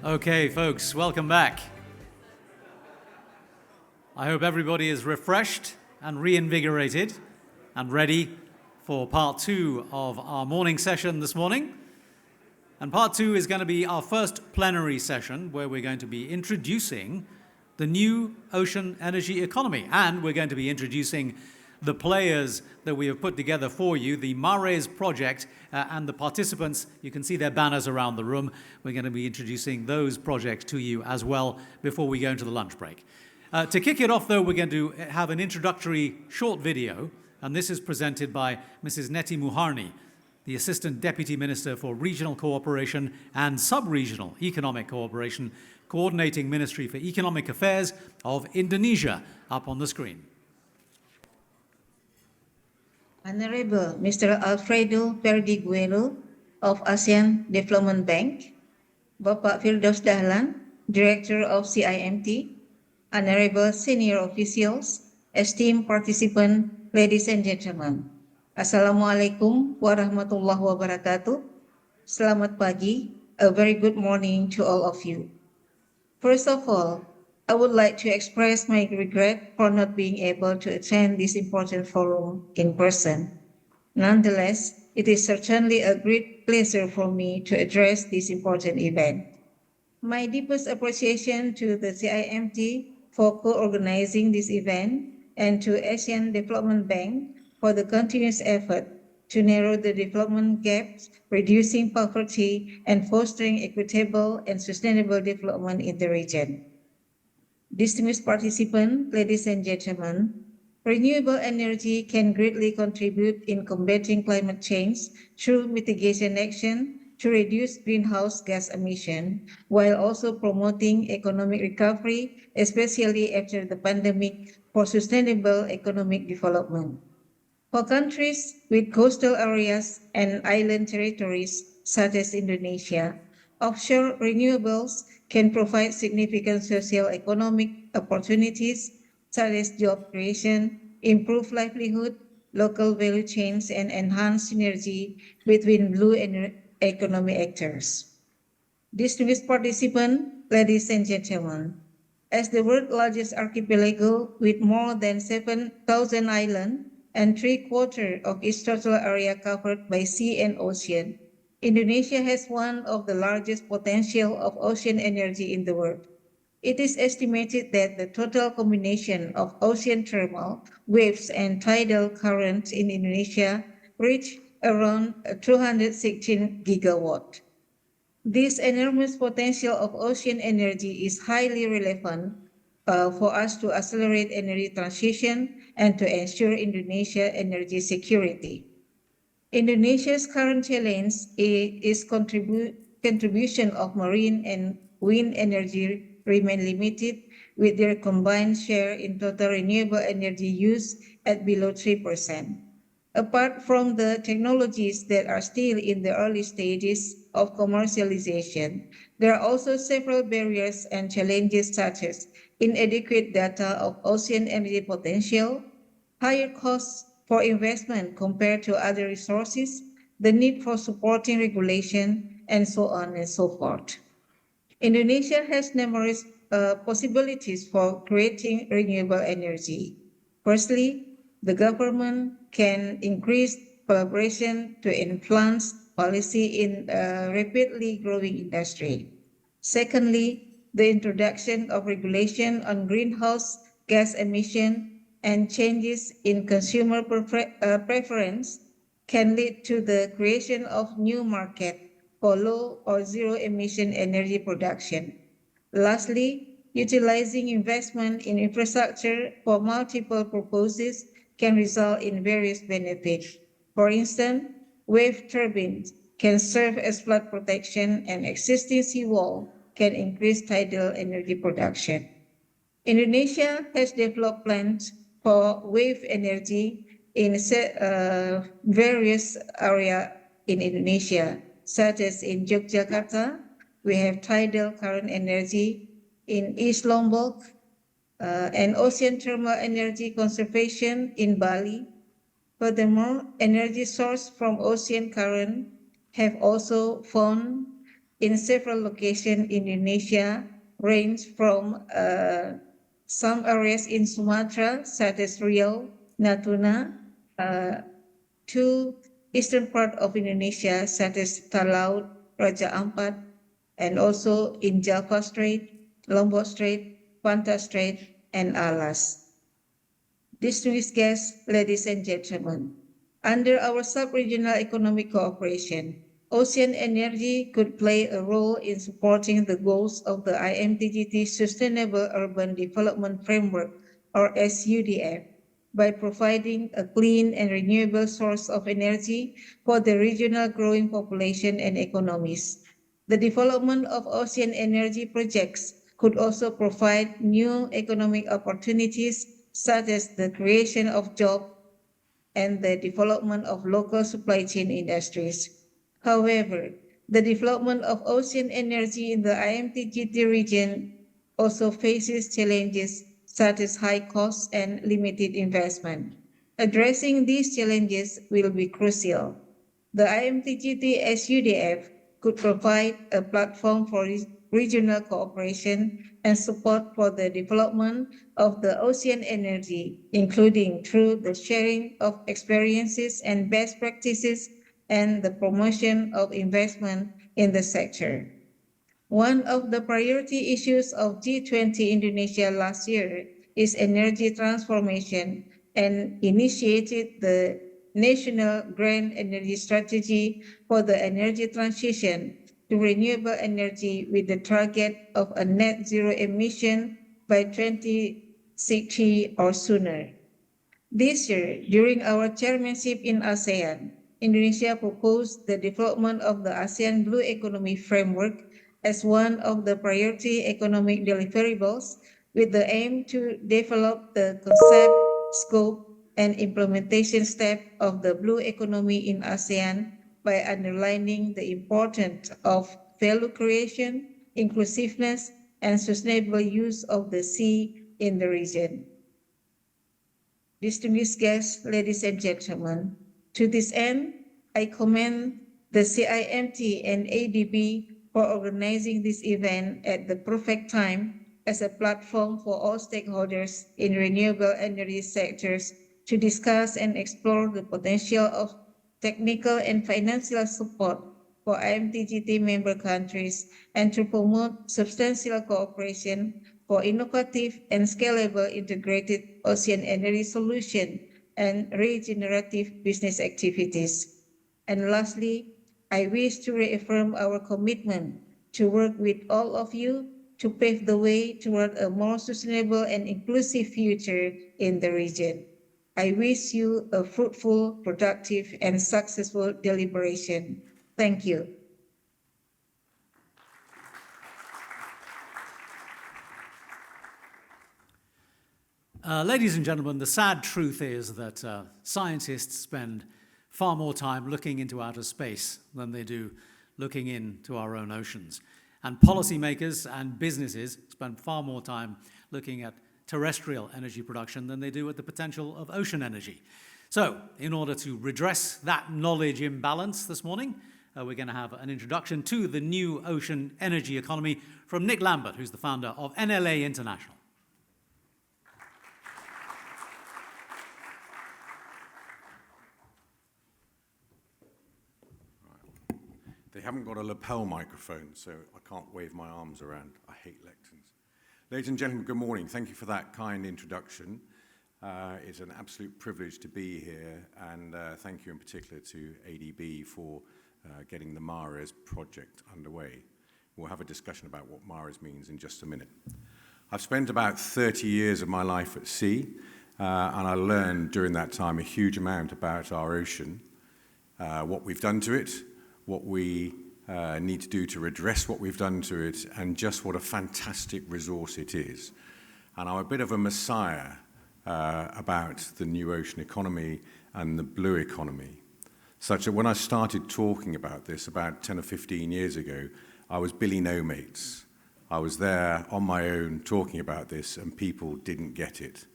Okay, folks, welcome back. I hope everybody is refreshed and reinvigorated and ready for part two of our morning session this morning. And part two is going to be our first plenary session where we're going to be introducing the new ocean energy economy. And we're going to be introducing the players that we have put together for you, the MARES project, and the participants. You can see their banners around the room. We're going to be introducing those projects to you as well before we go into the lunch break. To kick it off, though, we're going to have an introductory short video, and this is presented by Mrs. Neti Muharni, the Assistant Deputy Minister for Regional Cooperation and Subregional Economic Cooperation, Coordinating Ministry for Economic Affairs of Indonesia, up on the screen. Honorable Mr. Alfredo Perdiguero of ASEAN Development Bank, Bapak Firdaus Dahlan, Director of CIMT, Honorable Senior Officials, esteemed participants, ladies and gentlemen. Assalamualaikum warahmatullahi wabarakatuh. Selamat pagi, a very good morning to all of you. First of all, I would like to express my regret for not being able to attend this important forum in person. Nonetheless, it is certainly a great pleasure for me to address this important event. My deepest appreciation to the CIMT for co-organizing this event and to Asian Development Bank for the continuous effort to narrow the development gaps, reducing poverty, and fostering equitable and sustainable development in the region. Distinguished participants, ladies and gentlemen, renewable energy can greatly contribute in combating climate change through mitigation action to reduce greenhouse gas emission, while also promoting economic recovery, especially after the pandemic, for sustainable economic development. For countries with coastal areas and island territories, such as Indonesia, offshore renewables can provide significant socio-economic opportunities, such as job creation, improved livelihood, local value chains, and enhanced synergy between blue economy actors. Distinguished participants, ladies and gentlemen, as the world's largest archipelago with more than 7,000 islands and 3/4 of its total area covered by sea and ocean, Indonesia has one of the largest potential of ocean energy in the world. It is estimated that the total combination of ocean thermal, waves, and tidal currents in Indonesia reach around 216 gigawatts. This enormous potential of ocean energy is highly relevant for us to accelerate energy transition and to ensure Indonesia energy security. Indonesia's current challenge is contribution of marine and wind energy remain limited, with their combined share in total renewable energy use at below 3%. Apart from the technologies that are still in the early stages of commercialization, there are also several barriers and challenges such as inadequate data of ocean energy potential, higher costs for investment compared to other resources, the need for supporting regulation, and so on and so forth. Indonesia has numerous possibilities for creating renewable energy. Firstly, the government can increase collaboration to influence policy in a rapidly growing industry. Secondly, the introduction of regulation on greenhouse gas emission and changes in consumer preference can lead to the creation of new market for low or zero emission energy production. Lastly, utilizing investment in infrastructure for multiple purposes can result in various benefits. For instance, wave turbines can serve as flood protection, and existing seawall can increase tidal energy production. Indonesia has developed plans for wave energy in various areas in Indonesia, such as in Yogyakarta. We have tidal current energy in East Lombok, and ocean thermal energy conservation in Bali. Furthermore, energy sourced from ocean current have also found in several locations in Indonesia range from some areas in Sumatra, such as Riau, Natuna, to eastern part of Indonesia, such as Talaut, Raja Ampat, and also in Java Strait, Lombok Strait, Pantai Strait, and Alas. Distinguished guests, ladies and gentlemen, under our sub-regional economic cooperation, ocean energy could play a role in supporting the goals of the IMT-GT Sustainable Urban Development Framework, or SUDF, by providing a clean and renewable source of energy for the regional growing population and economies. The development of ocean energy projects could also provide new economic opportunities, such as the creation of jobs and the development of local supply chain industries. However, the development of ocean energy in the IMT-GT region also faces challenges such as high costs and limited investment. Addressing these challenges will be crucial. The IMT-GT SUDF could provide a platform for regional cooperation and support for the development of the ocean energy, including through the sharing of experiences and best practices and the promotion of investment in the sector. One of the priority issues of G20 Indonesia last year is energy transformation and initiated the National Grand Energy Strategy for the Energy Transition to Renewable Energy with the target of a net zero emission by 2060 or sooner. This year, during our chairmanship in ASEAN, Indonesia proposed the development of the ASEAN Blue Economy Framework as one of the priority economic deliverables with the aim to develop the concept, scope, and implementation step of the blue economy in ASEAN by underlining the importance of value creation, inclusiveness, and sustainable use of the sea in the region. Distinguished guests, ladies and gentlemen, to this end, I commend the CIMT and ADB for organizing this event at the perfect time as a platform for all stakeholders in renewable energy sectors to discuss and explore the potential of technical and financial support for IMT-GT member countries and to promote substantial cooperation for innovative and scalable integrated ocean energy solution and regenerative business activities. And lastly, I wish to reaffirm our commitment to work with all of you to pave the way toward a more sustainable and inclusive future in the region. I wish you a fruitful, productive, and successful deliberation. Thank you. Ladies and gentlemen, the sad truth is that scientists spend far more time looking into outer space than they do looking into our own oceans. And policymakers and businesses spend far more time looking at terrestrial energy production than they do at the potential of ocean energy. So, in order to redress that knowledge imbalance this morning, we're going to have an introduction to the new ocean energy economy from Nick Lambert, who's the founder of NLA International. They haven't got a lapel microphone, so I can't wave my arms around. I hate lecterns. Ladies and gentlemen, good morning. Thank you for that kind introduction. It's an absolute privilege to be here, and thank you in particular to ADB for getting the MARES project underway. We'll have a discussion about what MARES means in just a minute. I've spent about 30 years of my life at sea, and I learned during that time a huge amount about our ocean, what we've done to it, what we need to do to redress what we've done to it, and just what a fantastic resource it is. And I'm a bit of a messiah about the new ocean economy and the blue economy, such that when I started talking about this about 10 or 15 years ago, I was Billy No Mates. I was there on my own talking about this, and people didn't get it.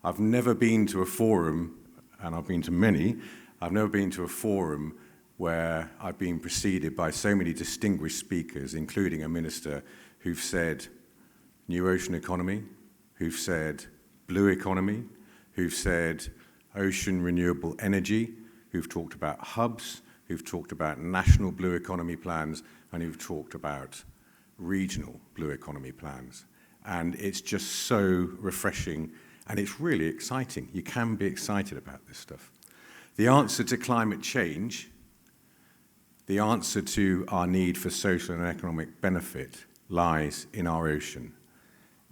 I've never been to a forum, and I've been to many, I've never been to a forum where I've been preceded by so many distinguished speakers, including a minister, who've said new ocean economy, who've said blue economy, who've said ocean renewable energy, who've talked about hubs, who've talked about national blue economy plans, and who've talked about regional blue economy plans. And it's just so refreshing, and it's really exciting. You can be excited about this stuff. The answer to climate change, the answer to our need for social and economic benefit lies in our ocean.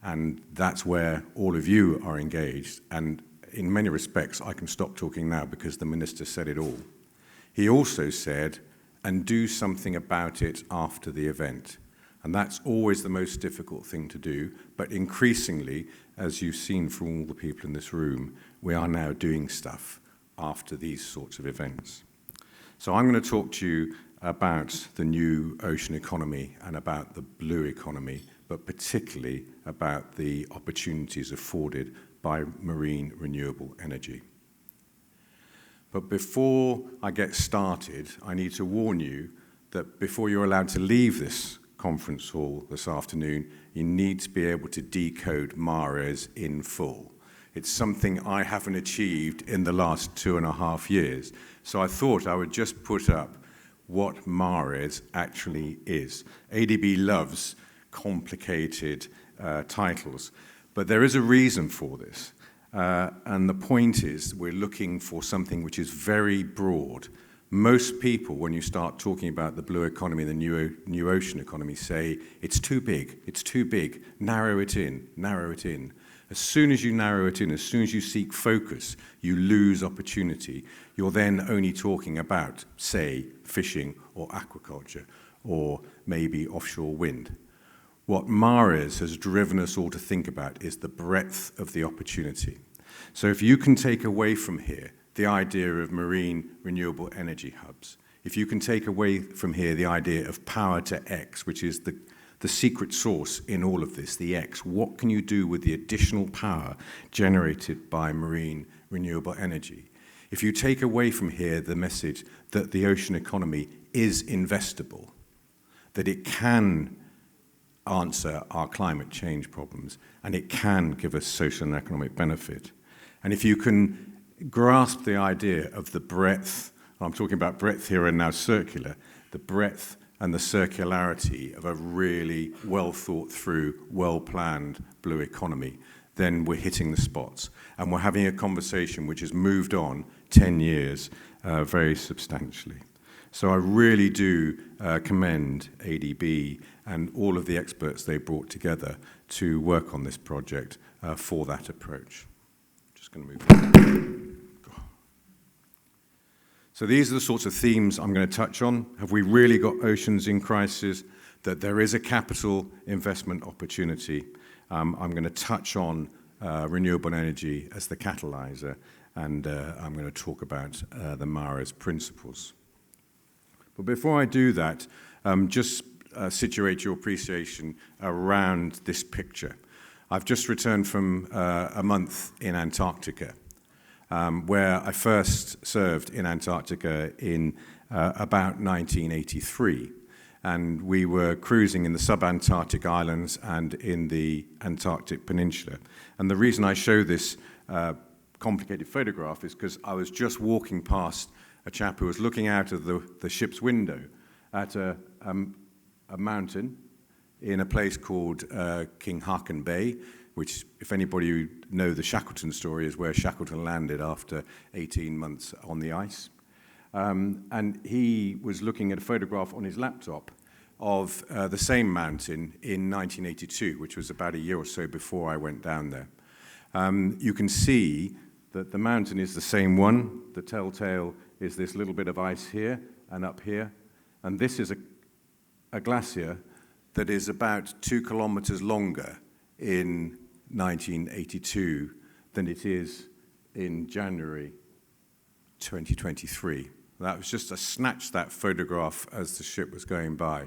And that's where all of you are engaged. And in many respects, I can stop talking now because the minister said it all. He also said, and do something about it after the event. And that's always the most difficult thing to do. But increasingly, as you've seen from all the people in this room, we are now doing stuff after these sorts of events. So I'm going to talk to you about the new ocean economy and about the blue economy, but particularly about the opportunities afforded by marine renewable energy. But before I get started, I need to warn you that before you're allowed to leave this conference hall this afternoon, you need to be able to decode MARES in full. It's something I haven't achieved in the last 2.5 years. So I thought I would just put up what MARES actually is. ADB loves complicated titles, but there is a reason for this. And the point is we're looking for something which is very broad. Most people, when you start talking about the blue economy, the new ocean economy, say, it's too big, narrow it in. As soon as you narrow it in, as soon as you seek focus, you lose opportunity. You're then only talking about, say, fishing or aquaculture, or maybe offshore wind. What MARES has driven us all to think about is the breadth of the opportunity. So if you can take away from here the idea of marine renewable energy hubs, if you can take away from here the idea of power to X, which is the secret sauce in all of this, the X, what can you do with the additional power generated by marine renewable energy? If you take away from here the message that the ocean economy is investable, that it can answer our climate change problems, and it can give us social and economic benefit. And if you can grasp the idea of the breadth, I'm talking about breadth here and now circular, the breadth and the circularity of a really well-thought-through, well-planned blue economy, then we're hitting the spots. And we're having a conversation which has moved on 10 years very substantially. So I really do commend ADB and all of the experts they brought together to work on this project for that approach. Just going to move on. So these are the sorts of themes I'm going to touch on. Have we really got oceans in crisis? That there is a capital investment opportunity. I'm going to touch on renewable energy as the catalyzer, and I'm going to talk about the MARES principles. But before I do that, just situate your appreciation around this picture. I've just returned from a month in Antarctica, where I first served in Antarctica in about 1983. And we were cruising in the subantarctic islands and in the Antarctic Peninsula. And the reason I show this complicated photograph is because I was just walking past a chap who was looking out of the ship's window at a mountain in a place called King Haakon Bay, which, if anybody who know the Shackleton story, is where Shackleton landed after 18 months on the ice. And he was looking at a photograph on his laptop of the same mountain in 1982, which was about a year or so before I went down there. You can see that the mountain is the same one. The telltale is this little bit of ice here and up here. And this is a glacier that is about 2 kilometers longer in 1982 than it is in January 2023. That was just, I snatched that photograph as the ship was going by.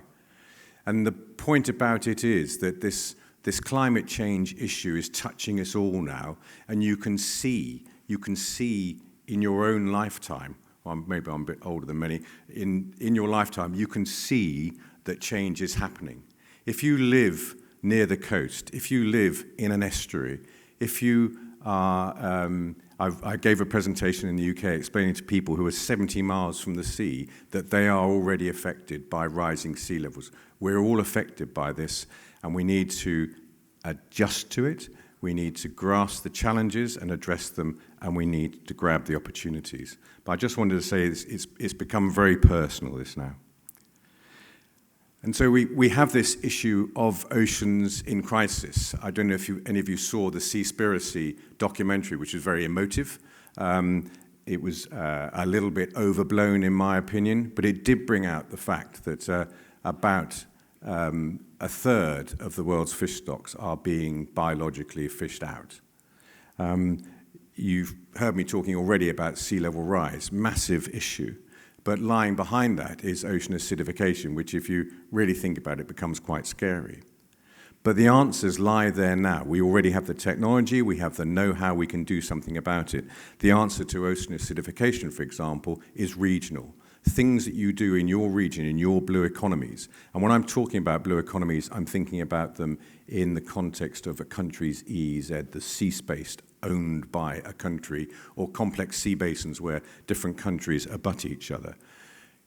And the point about it is that this climate change issue is touching us all now, and you can see in your own lifetime well, maybe I'm a bit older than many, in your lifetime, you can see that change is happening. If you live near the coast, if you live in an estuary, if you are, I gave a presentation in the UK explaining to people who are 70 miles from the sea that they are already affected by rising sea levels. We're all affected by this, and we need to adjust to it. We need to grasp the challenges and address them, and we need to grab the opportunities. But I just wanted to say it's become very personal, this now. And so we have this issue of oceans in crisis. I don't know if any of you saw the Seaspiracy documentary, which was very emotive. It was a little bit overblown, in my opinion, but it did bring out the fact that about a third of the world's fish stocks are being biologically fished out. You've heard me talking already about sea level rise, massive issue. But lying behind that is ocean acidification, which if you really think about it, becomes quite scary. But the answers lie there now. We already have the technology, we have the know-how, we can do something about it. The answer to ocean acidification, for example, is regional. Things that you do in your region, in your blue economies. And when I'm talking about blue economies, I'm thinking about them in the context of a country's EEZ, the sea space owned by a country, or complex sea basins where different countries abut each other.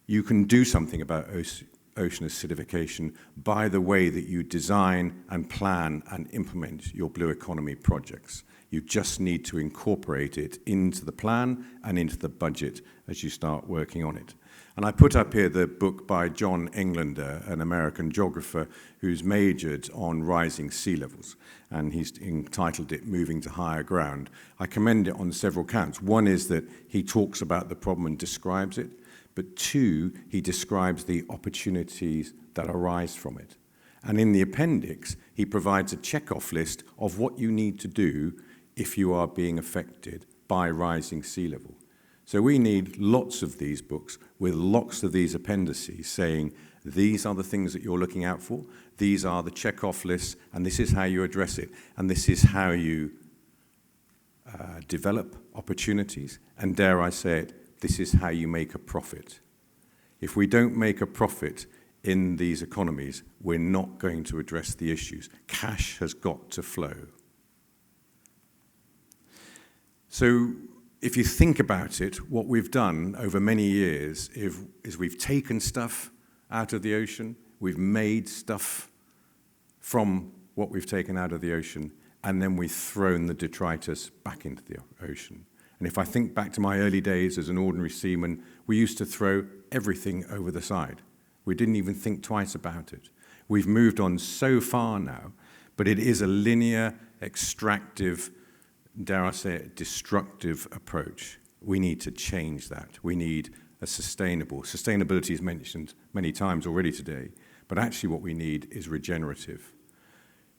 You can do something about ocean acidification by the way that you design and plan and implement your blue economy projects. You just need to incorporate it into the plan and into the budget as you start working on it. And I put up here the book by John Englander, an American geographer who's majored on rising sea levels, and he's entitled it Moving to Higher Ground. I commend it on several counts. One is that he talks about the problem and describes it, but two, he describes the opportunities that arise from it. And in the appendix, he provides a check-off list of what you need to do if you are being affected by rising sea level. So we need lots of these books with lots of these appendices saying, these are the things that you're looking out for, these are the check-off lists, and this is how you address it, and this is how you develop opportunities, and dare I say it, this is how you make a profit. If we don't make a profit in these economies, we're not going to address the issues. Cash has got to flow. So if you think about it, what we've done over many years is we've taken stuff out of the ocean, we've made stuff from what we've taken out of the ocean, and then we've thrown the detritus back into the ocean. And if I think back to my early days as an ordinary seaman, we used to throw everything over the side. We didn't even think twice about it. We've moved on so far now, but it is a linear, extractive, dare I say it, destructive approach. We need to change that. We need a sustainable. Sustainability is mentioned many times already today, but actually what we need is regenerative.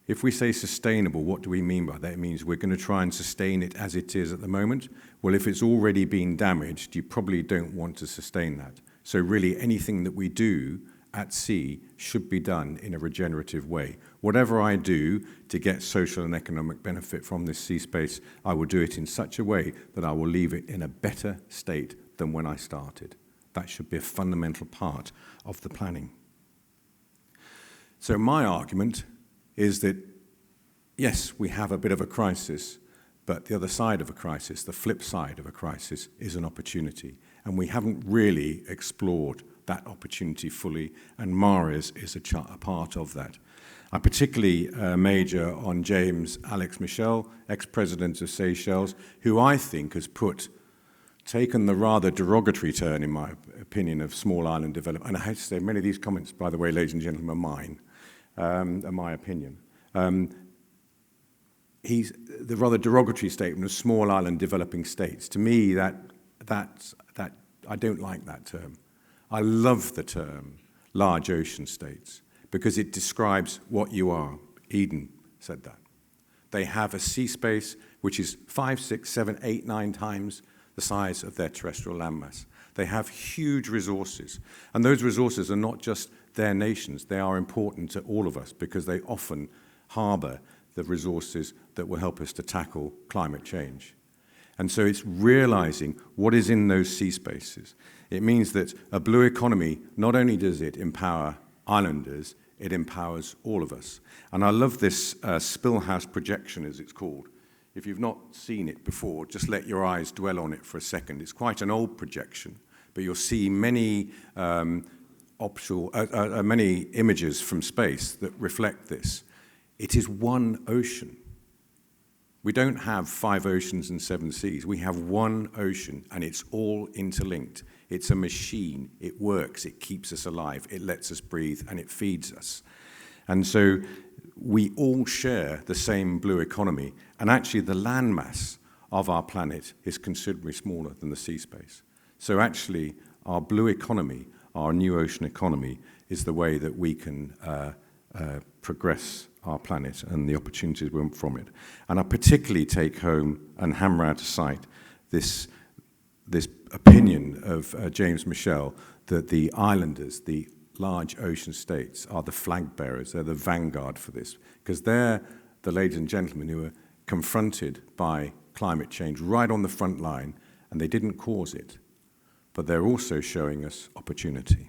If we say sustainable, what do we mean by that? It means we're going to try and sustain it as it is at the moment. Well, if it's already been damaged, you probably don't want to sustain that. So really anything that we do at sea should be done in a regenerative way. Whatever I do to get social and economic benefit from this sea space, I will do it in such a way that I will leave it in a better state than when I started. That should be a fundamental part of the planning. So my argument is that, yes, we have a bit of a crisis, but the other side of a crisis, the flip side of a crisis, is an opportunity. And we haven't really explored that opportunity fully, and MARES is a part of that. I particularly major on James Alex Michel, ex-president of Seychelles, who I think has taken the rather derogatory turn, in my opinion, of small island development. And I have to say, many of these comments, by the way, ladies and gentlemen, are mine, are my opinion. He's the rather derogatory statement of small island developing states. To me, that I don't like that term. I love the term large ocean states because it describes what you are. Eden said that. They have a sea space which is 5, 6, 7, 8, 9 times the size of their terrestrial landmass. They have huge resources, and those resources are not just their nations. They are important to all of us because they often harbor the resources that will help us to tackle climate change. And so it's realizing what is in those sea spaces. It means that a blue economy, not only does it empower islanders, it empowers all of us. And I love this spillhouse projection, as it's called. If you've not seen it before, just let your eyes dwell on it for a second. It's quite an old projection, but you'll see many many images from space that reflect this. It is one ocean. We don't have 5 oceans and 7 seas. We have one ocean, and it's all interlinked. It's a machine. It works. It keeps us alive. It lets us breathe, and it feeds us. And so we all share the same blue economy, and actually the landmass of our planet is considerably smaller than the sea space. So actually, our blue economy, our new ocean economy, is the way that we can progress our planet and the opportunities we want from it. And I particularly take home and hammer out of sight this opinion of James Michel that the islanders, the large ocean states, are the flag bearers, they're the vanguard for this, because they're the ladies and gentlemen who are confronted by climate change right on the front line, and they didn't cause it, but they're also showing us opportunity.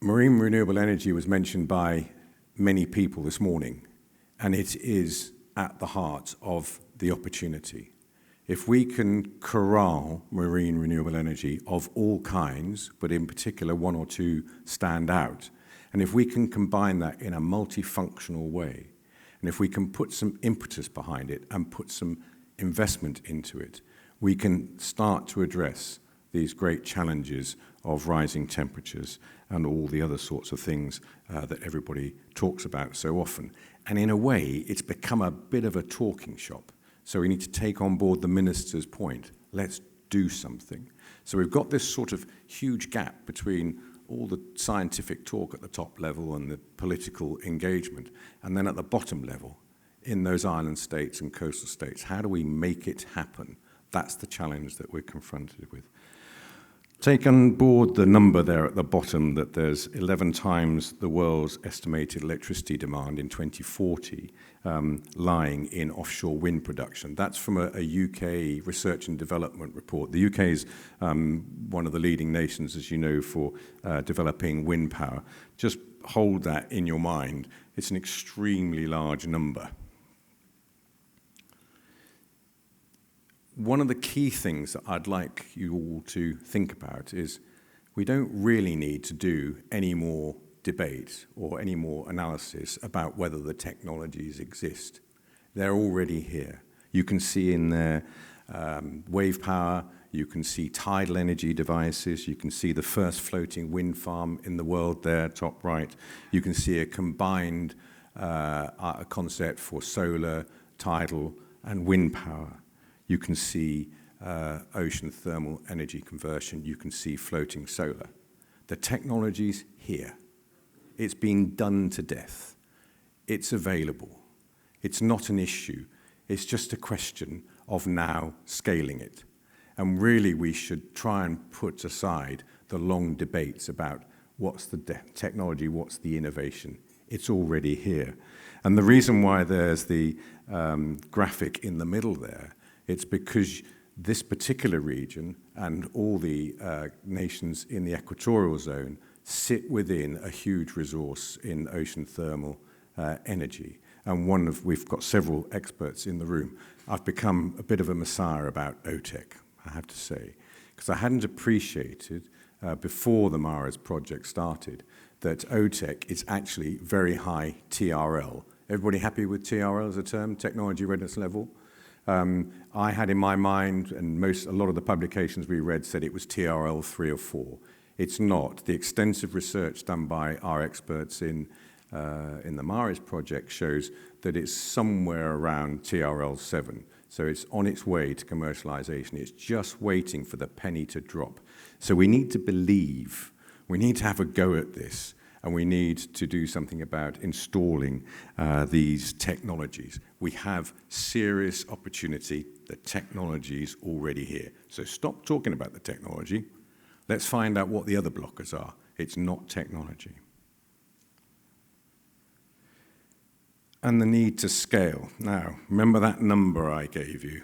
Marine renewable energy was mentioned by many people this morning, and it is at the heart of the opportunity. If we can corral marine renewable energy of all kinds, but in particular 1 or 2 stand out, and if we can combine that in a multifunctional way, and if we can put some impetus behind it and put some investment into it, we can start to address these great challenges of rising temperatures and all the other sorts of things that everybody talks about so often. And in a way, it's become a bit of a talking shop. So we need to take on board the minister's point. Let's do something. So we've got this sort of huge gap between all the scientific talk at the top level and the political engagement, and then at the bottom level, in those island states and coastal states. How do we make it happen? That's the challenge that we're confronted with. Take on board the number there at the bottom that there's 11 times the world's estimated electricity demand in 2040 lying in offshore wind production. That's from a UK research and development report. The UK is one of the leading nations, as you know, for developing wind power. Just hold that in your mind. It's an extremely large number. One of the key things that I'd like you all to think about is we don't really need to do any more debate or any more analysis about whether the technologies exist. They're already here. You can see in there wave power, you can see tidal energy devices, you can see the first floating wind farm in the world there, top right. You can see a combined concept for solar, tidal, and wind power. You can see ocean thermal energy conversion. You can see floating solar. The technology's here. It's been done to death. It's available. It's not an issue. It's just a question of now scaling it. And really, we should try and put aside the long debates about what's the technology, what's the innovation. It's already here. And the reason why there's the graphic in the middle there, it's because this particular region and all the nations in the equatorial zone sit within a huge resource in ocean thermal energy. And we've got several experts in the room. I've become a bit of a messiah about OTEC, I have to say, because I hadn't appreciated before the MARES project started that OTEC is actually very high TRL. Everybody happy with TRL as a term, technology readiness level? I had in my mind, and a lot of the publications we read said it was TRL 3 or 4. It's not. The extensive research done by our experts in the MARES project shows that it's somewhere around TRL 7. So it's on its way to commercialization. It's just waiting for the penny to drop. So we need to believe. We need to have a go at this. And we need to do something about installing these technologies. We have serious opportunity. The technology's already here. So stop talking about the technology. Let's find out what the other blockers are. It's not technology. and the need to scale. Now, remember that number I gave you,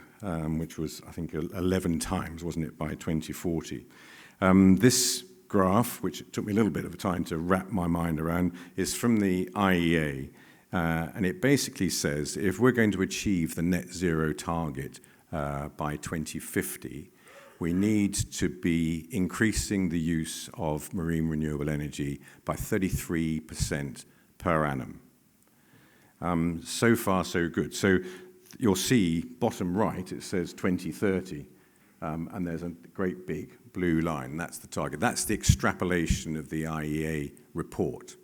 which was, I think, 11 times, wasn't it, by 2040? This graph, which took me a little bit of time to wrap my mind around, is from the IEA, and it basically says if we're going to achieve the net zero target by 2050, we need to be increasing the use of marine renewable energy by 33% per annum. So far, so good. So you'll see, bottom right, it says 2030, and there's a great big blue line. That's the target. That's the extrapolation of the IEA report.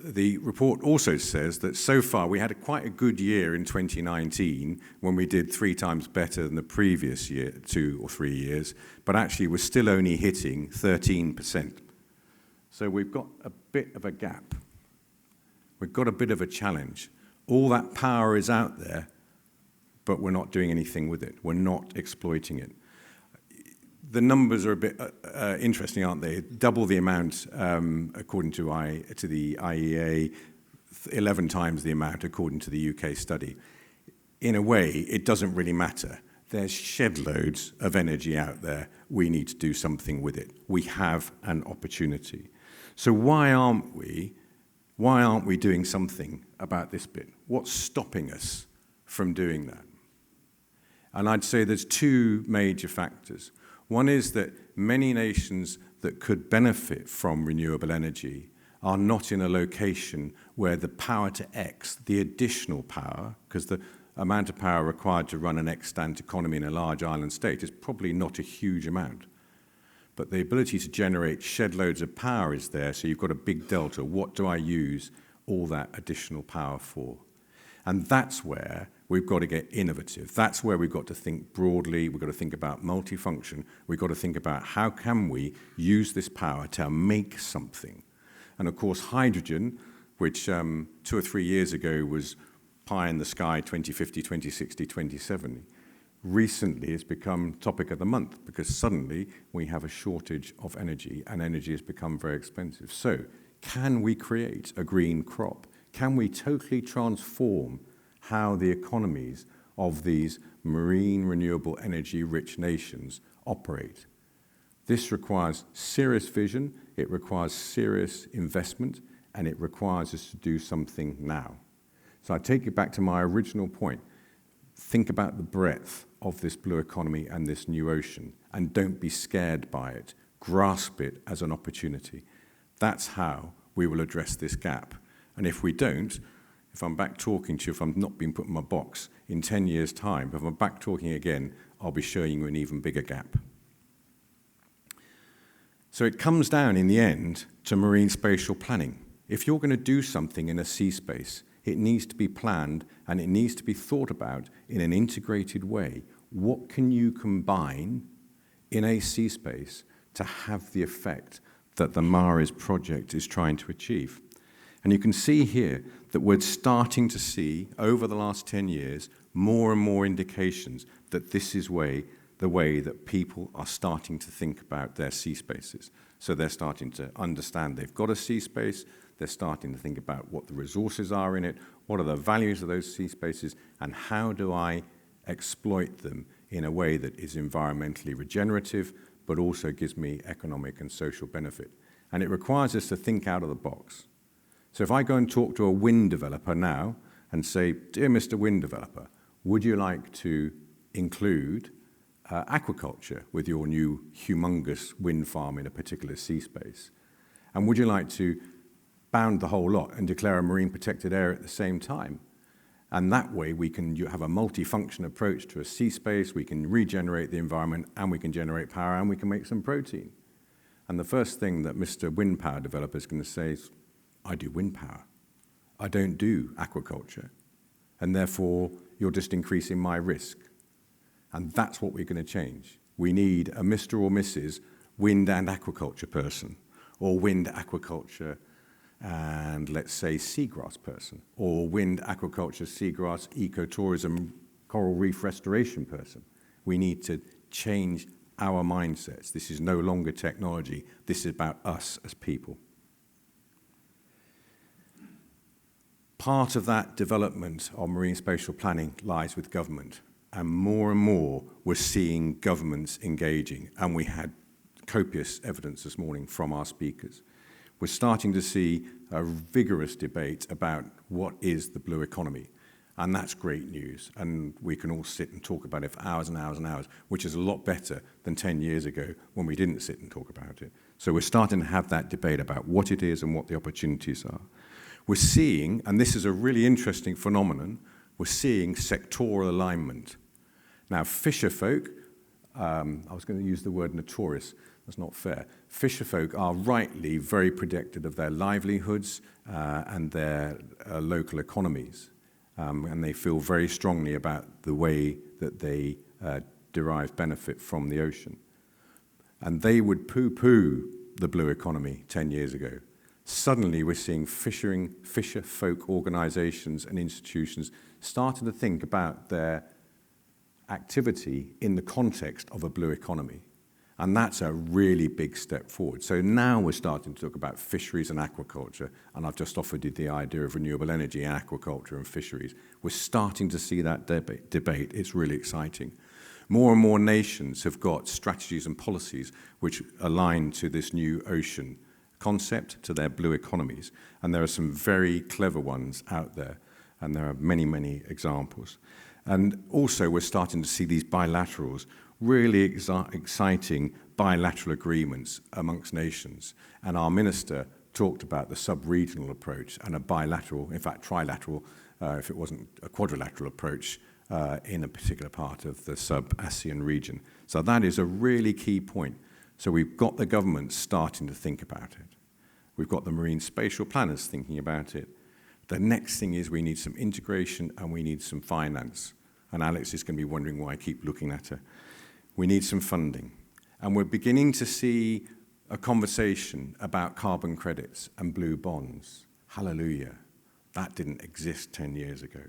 The report also says that so far we had quite a good year in 2019 when we did 3 times better than the previous year, 2 or 3 years, but actually we're still only hitting 13%. So we've got a bit of a gap. We've got a bit of a challenge. All that power is out there, but we're not doing anything with it. We're not exploiting it. The numbers are a bit interesting, aren't they? Double the amount, according to the IEA, 11 times the amount according to the UK study. In a way, it doesn't really matter. There's shed loads of energy out there. We need to do something with it. We have an opportunity. So why aren't we doing something about this bit? What's stopping us from doing that? And I'd say there's 2 major factors. One is that many nations that could benefit from renewable energy are not in a location where the power to X, the additional power, because the amount of power required to run an extant economy in a large island state is probably not a huge amount. But the ability to generate shed loads of power is there, so you've got a big delta. What do I use all that additional power for? And that's where we've got to get innovative. That's where we've got to think broadly. We've got to think about multifunction. We've got to think about how can we use this power to make something. And of course, hydrogen, which 2 or 3 years ago was pie in the sky, 2050, 2060, 2070, recently has become topic of the month because suddenly we have a shortage of energy and energy has become very expensive. So can we create a green crop? Can we totally transform how the economies of these marine renewable energy rich nations operate? This requires serious vision, it requires serious investment, and it requires us to do something now. So I take you back to my original point. Think about the breadth of this blue economy and this new ocean, and don't be scared by it. Grasp it as an opportunity. That's how we will address this gap. And if we don't, if I'm back talking to you, if I'm not being put in my box, in 10 years' time, if I'm back talking again, I'll be showing you an even bigger gap. So it comes down, in the end, to marine spatial planning. If you're going to do something in a sea space, it needs to be planned and it needs to be thought about in an integrated way. What can you combine in a sea space to have the effect that the MARES project is trying to achieve? And you can see here that we're starting to see, over the last 10 years, more and more indications that this is the way that people are starting to think about their sea spaces. So they're starting to understand they've got a sea space, they're starting to think about what the resources are in it, what are the values of those sea spaces, and how do I exploit them in a way that is environmentally regenerative, but also gives me economic and social benefit. And it requires us to think out of the box. So if I go and talk to a wind developer now and say, dear Mr. Wind Developer, would you like to include aquaculture with your new humongous wind farm in a particular sea space? And would you like to bound the whole lot and declare a marine protected area at the same time? And that way we can have a multifunction approach to a sea space, we can regenerate the environment, and we can generate power, and we can make some protein. And the first thing that Mr. Wind Power developer is going to say is, I do wind power. I don't do aquaculture. And therefore, you're just increasing my risk. And that's what we're going to change. We need a Mr. or Mrs. wind and aquaculture person, or wind aquaculture and, let's say, seagrass person, or wind aquaculture, seagrass, ecotourism, coral reef restoration person. We need to change our mindsets. This is no longer technology. This is about us as people. Part of that development of marine spatial planning lies with government, and more we're seeing governments engaging, and we had copious evidence this morning from our speakers. We're starting to see a vigorous debate about what is the blue economy, and that's great news, and we can all sit and talk about it for hours and hours and hours, which is a lot better than 10 years ago when we didn't sit and talk about it. So we're starting to have that debate about what it is and what the opportunities are. We're seeing, and this is a really interesting phenomenon, we're seeing sectoral alignment. Now, fisherfolk, I was going to use the word notorious, that's not fair. Fisherfolk are rightly very protective of their livelihoods and their local economies. And they feel very strongly about the way that they derive benefit from the ocean. And they would poo-poo the blue economy 10 years ago. Suddenly, we're seeing fisher folk organizations and institutions starting to think about their activity in the context of a blue economy. And that's a really big step forward. So now we're starting to talk about fisheries and aquaculture, and I've just offered you the idea of renewable energy and aquaculture and fisheries. We're starting to see that debate. It's really exciting. More and more nations have got strategies and policies which align to this new ocean concept, to their blue economies. And there are some very clever ones out there, and there are many, many examples. And also we're starting to see these bilaterals, really exciting bilateral agreements amongst nations. And our minister talked about the sub-regional approach and a bilateral, in fact trilateral, if it wasn't a quadrilateral approach in a particular part of the sub-ASEAN region. So that is a really key point. So we've got the government starting to think about it. We've got the marine spatial planners thinking about it. The next thing is we need some integration and we need some finance. And Alex is going to be wondering why I keep looking at her. We need some funding. And we're beginning to see a conversation about carbon credits and blue bonds. Hallelujah. That didn't exist 10 years ago.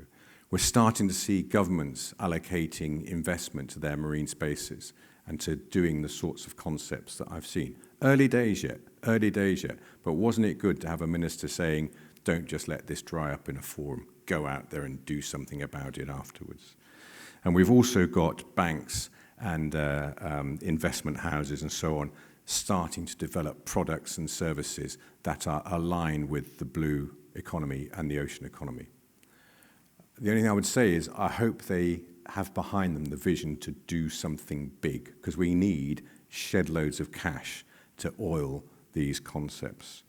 We're starting to see governments allocating investment to their marine spaces and to doing the sorts of concepts that I've seen. Early days yet, but wasn't it good to have a minister saying, don't just let this dry up in a forum, go out there and do something about it afterwards. And we've also got banks and investment houses and so on starting to develop products and services that are aligned with the blue economy and the ocean economy. The only thing I would say is I hope they have behind them the vision to do something big, because we need shed loads of cash to oil these concepts.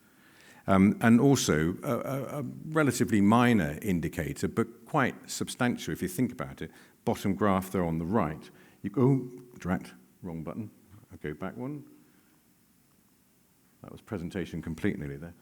And also a relatively minor indicator, but quite substantial if you think about it. Bottom graph there on the right. You go, wrong button. I'll go back one. That was presentation complete nearly there.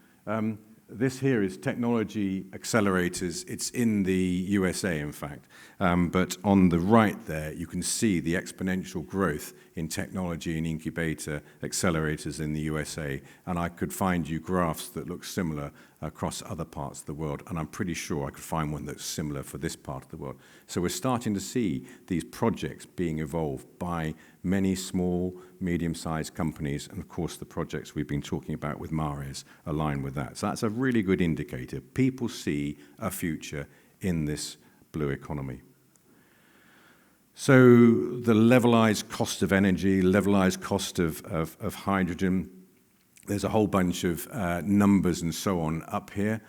This here is technology accelerators. It's in the USA, in fact. But on the right there, you can see the exponential growth in technology and incubator accelerators in the USA. And I could find you graphs that look similar across other parts of the world. And I'm pretty sure I could find one that's similar for this part of the world. So we're starting to see these projects being evolved by many small, medium-sized companies. And of course, the projects we've been talking about with MARES align with that. So that's a really good indicator. People see a future in this blue economy. So the levelized cost of energy, levelized cost of hydrogen, there's a whole bunch of numbers and so on up here.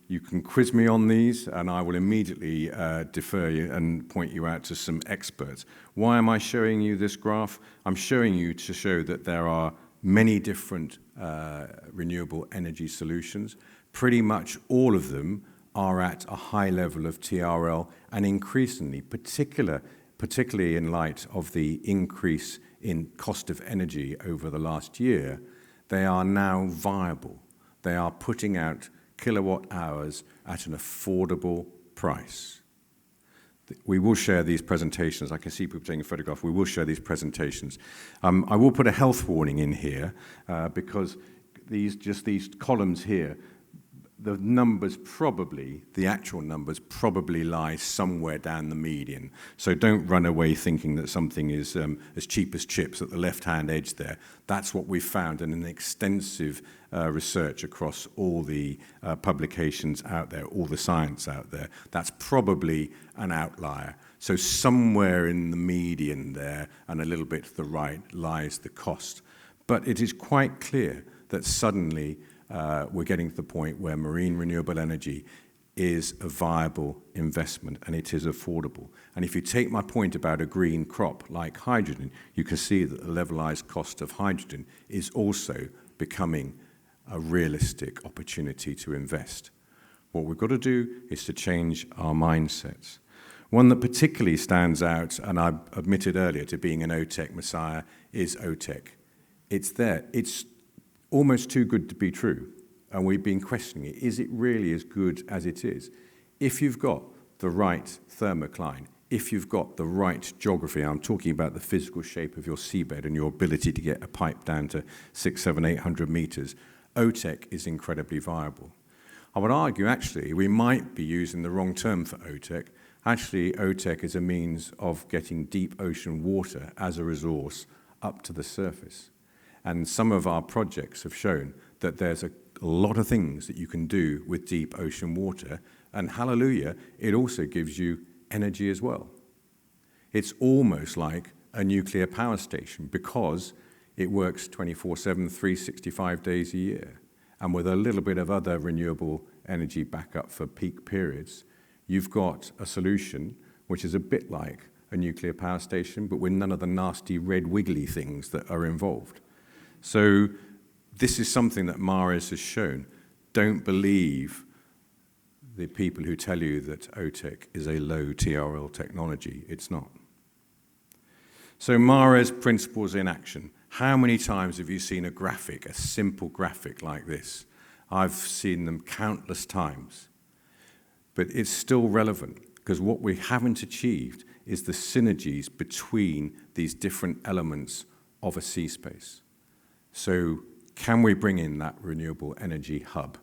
You can quiz me on these, and I will immediately defer you and point you out to some experts. Why am I showing you this graph? I'm showing you to show that there are many different renewable energy solutions. Pretty much all of them are at a high level of TRL, and increasingly, particularly in light of the increase in cost of energy over the last year, they are now viable. They are putting out kilowatt hours at an affordable price. We will share these presentations. I can see people taking a photograph. We will share these presentations. I will put a health warning in here because these columns here the numbers probably, the actual numbers probably lie somewhere down the median. So don't run away thinking that something is as cheap as chips at the left-hand edge there. That's what we've found in an extensive research across all the publications out there, all the science out there. That's probably an outlier. So somewhere in the median there and a little bit to the right lies the cost. But it is quite clear that suddenly we're getting to the point where marine renewable energy is a viable investment and it is affordable. And if you take my point about a green crop like hydrogen, you can see that the levelized cost of hydrogen is also becoming a realistic opportunity to invest. What we've got to do is to change our mindsets. One that particularly stands out, and I admitted earlier to being an OTEC messiah, is OTEC. It's there. It's almost too good to be true, and we've been questioning it. Is it really as good as it is? If you've got the right thermocline, if you've got the right geography, I'm talking about the physical shape of your seabed and your ability to get a pipe down to 600, 700, 800 meters, OTEC is incredibly viable. I would argue, actually, we might be using the wrong term for OTEC. Actually, OTEC is a means of getting deep ocean water as a resource up to the surface. And some of our projects have shown that there's a lot of things that you can do with deep ocean water. And hallelujah, it also gives you energy as well. It's almost like a nuclear power station because it works 24/7, 365 days a year. And with a little bit of other renewable energy backup for peak periods, you've got a solution which is a bit like a nuclear power station, but with none of the nasty red wiggly things that are involved. So this is something that MARES has shown. Don't believe the people who tell you that OTEC is a low TRL technology. It's not. So MARES principles in action. How many times have you seen a graphic, a simple graphic like this? I've seen them countless times. But it's still relevant because what we haven't achieved is the synergies between these different elements of a sea space. So can we bring in that renewable energy hub,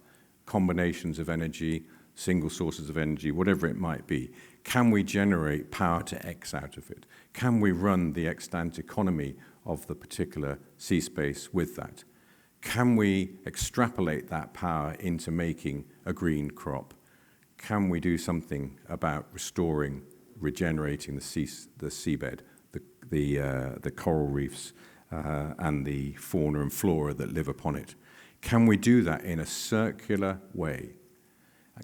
combinations of energy, single sources of energy, whatever it might be? Can we generate power to X out of it? Can we run the extant economy of the particular sea space with that? Can we extrapolate that power into making a green crop? Can we do something about restoring, regenerating the seabed, the coral reefs, and the fauna and flora that live upon it? Can we do that in a circular way?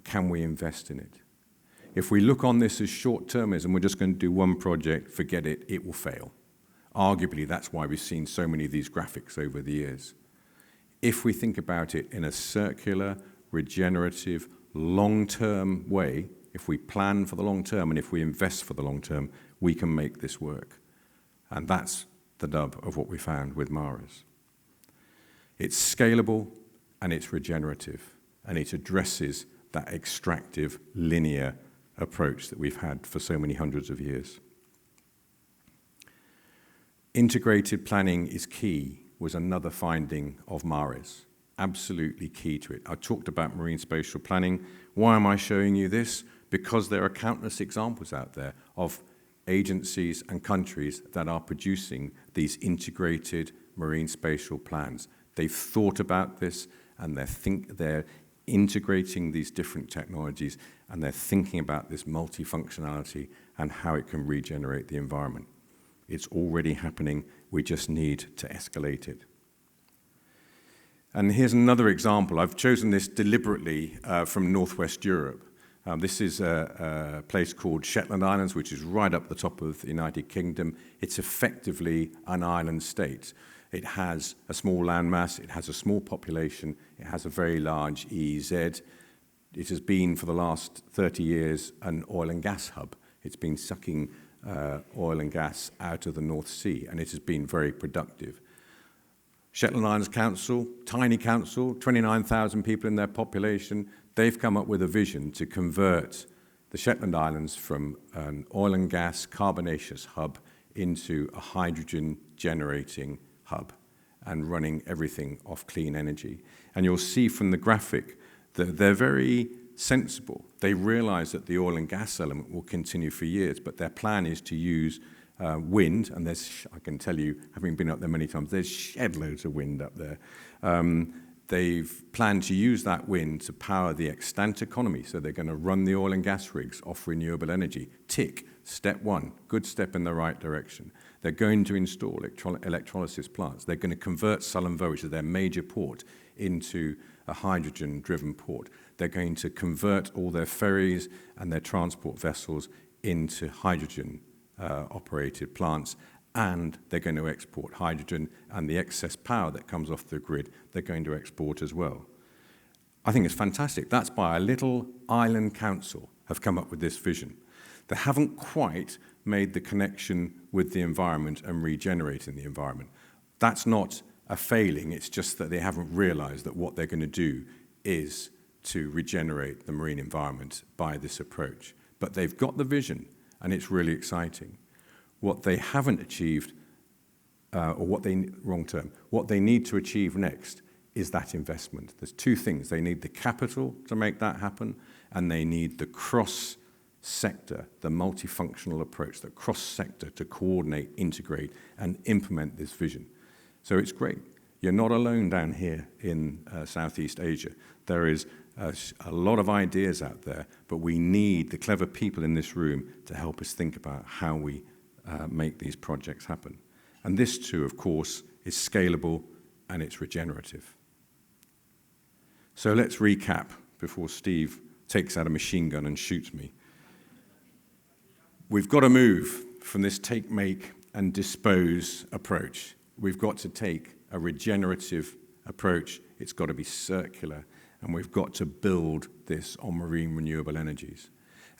Can we invest in it? If we look on this as short-termism, we're just going to do one project, forget it, it will fail. Arguably, that's why we've seen so many of these graphics over the years. If we think about it in a circular, regenerative, long-term way, if we plan for the long term and if we invest for the long term, we can make this work. And that's the nub of what we found with MARES. It's scalable and it's regenerative, and it addresses that extractive, linear approach that we've had for so many hundreds of years. Integrated planning is key was another finding of MARES. Absolutely key to it. I talked about marine spatial planning. Why am I showing you this? Because there are countless examples out there of agencies and countries that are producing these integrated marine spatial plans. They've thought about this and they're integrating these different technologies and they're thinking about this multifunctionality and how it can regenerate the environment. It's already happening. We just need to escalate it. And here's another example. I've chosen this deliberately from Northwest Europe. This is a place called Shetland Islands, which is right up the top of the United Kingdom. It's effectively an island state. It has a small landmass, it has a small population, it has a very large EEZ. It has been, for the last 30 years, an oil and gas hub. It's been sucking oil and gas out of the North Sea, and it has been very productive. Shetland Islands Council, tiny council, 29,000 people in their population, they've come up with a vision to convert the Shetland Islands from an oil and gas carbonaceous hub into a hydrogen generating hub and running everything off clean energy. And you'll see from the graphic They're very sensible. They realize that the oil and gas element will continue for years, but their plan is to use wind, and I can tell you, having been up there many times, there's shed loads of wind up there. They've planned to use that wind to power the extant economy, so they're going to run the oil and gas rigs off renewable energy. Tick, step one, good step in the right direction. They're going to install electrolysis plants. They're going to convert Sullom, which is their major port, into a hydrogen-driven port. They're going to convert all their ferries and their transport vessels into hydrogen-operated plants, and they're going to export hydrogen, and the excess power that comes off the grid, they're going to export as well. I think it's fantastic. That's by a little island council have come up with this vision. They haven't quite made the connection with the environment and regenerating the environment. That's not a failing, it's just that they haven't realized that what they're going to do is to regenerate the marine environment by this approach. But they've got the vision, and it's really exciting. What they haven't achieved, what they need to achieve next is that investment. There's two things. They need the capital to make that happen, and they need the cross-sector, the multifunctional approach, the cross-sector to coordinate, integrate, and implement this vision. So it's great. You're not alone down here in Southeast Asia. There is a lot of ideas out there, but we need the clever people in this room to help us think about how we make these projects happen. And this too, of course, is scalable and it's regenerative. So let's recap before Steve takes out a machine gun and shoots me. We've got to move from this take, make, and dispose approach. We've got to take a regenerative approach. It's got to be circular, and we've got to build this on marine renewable energies.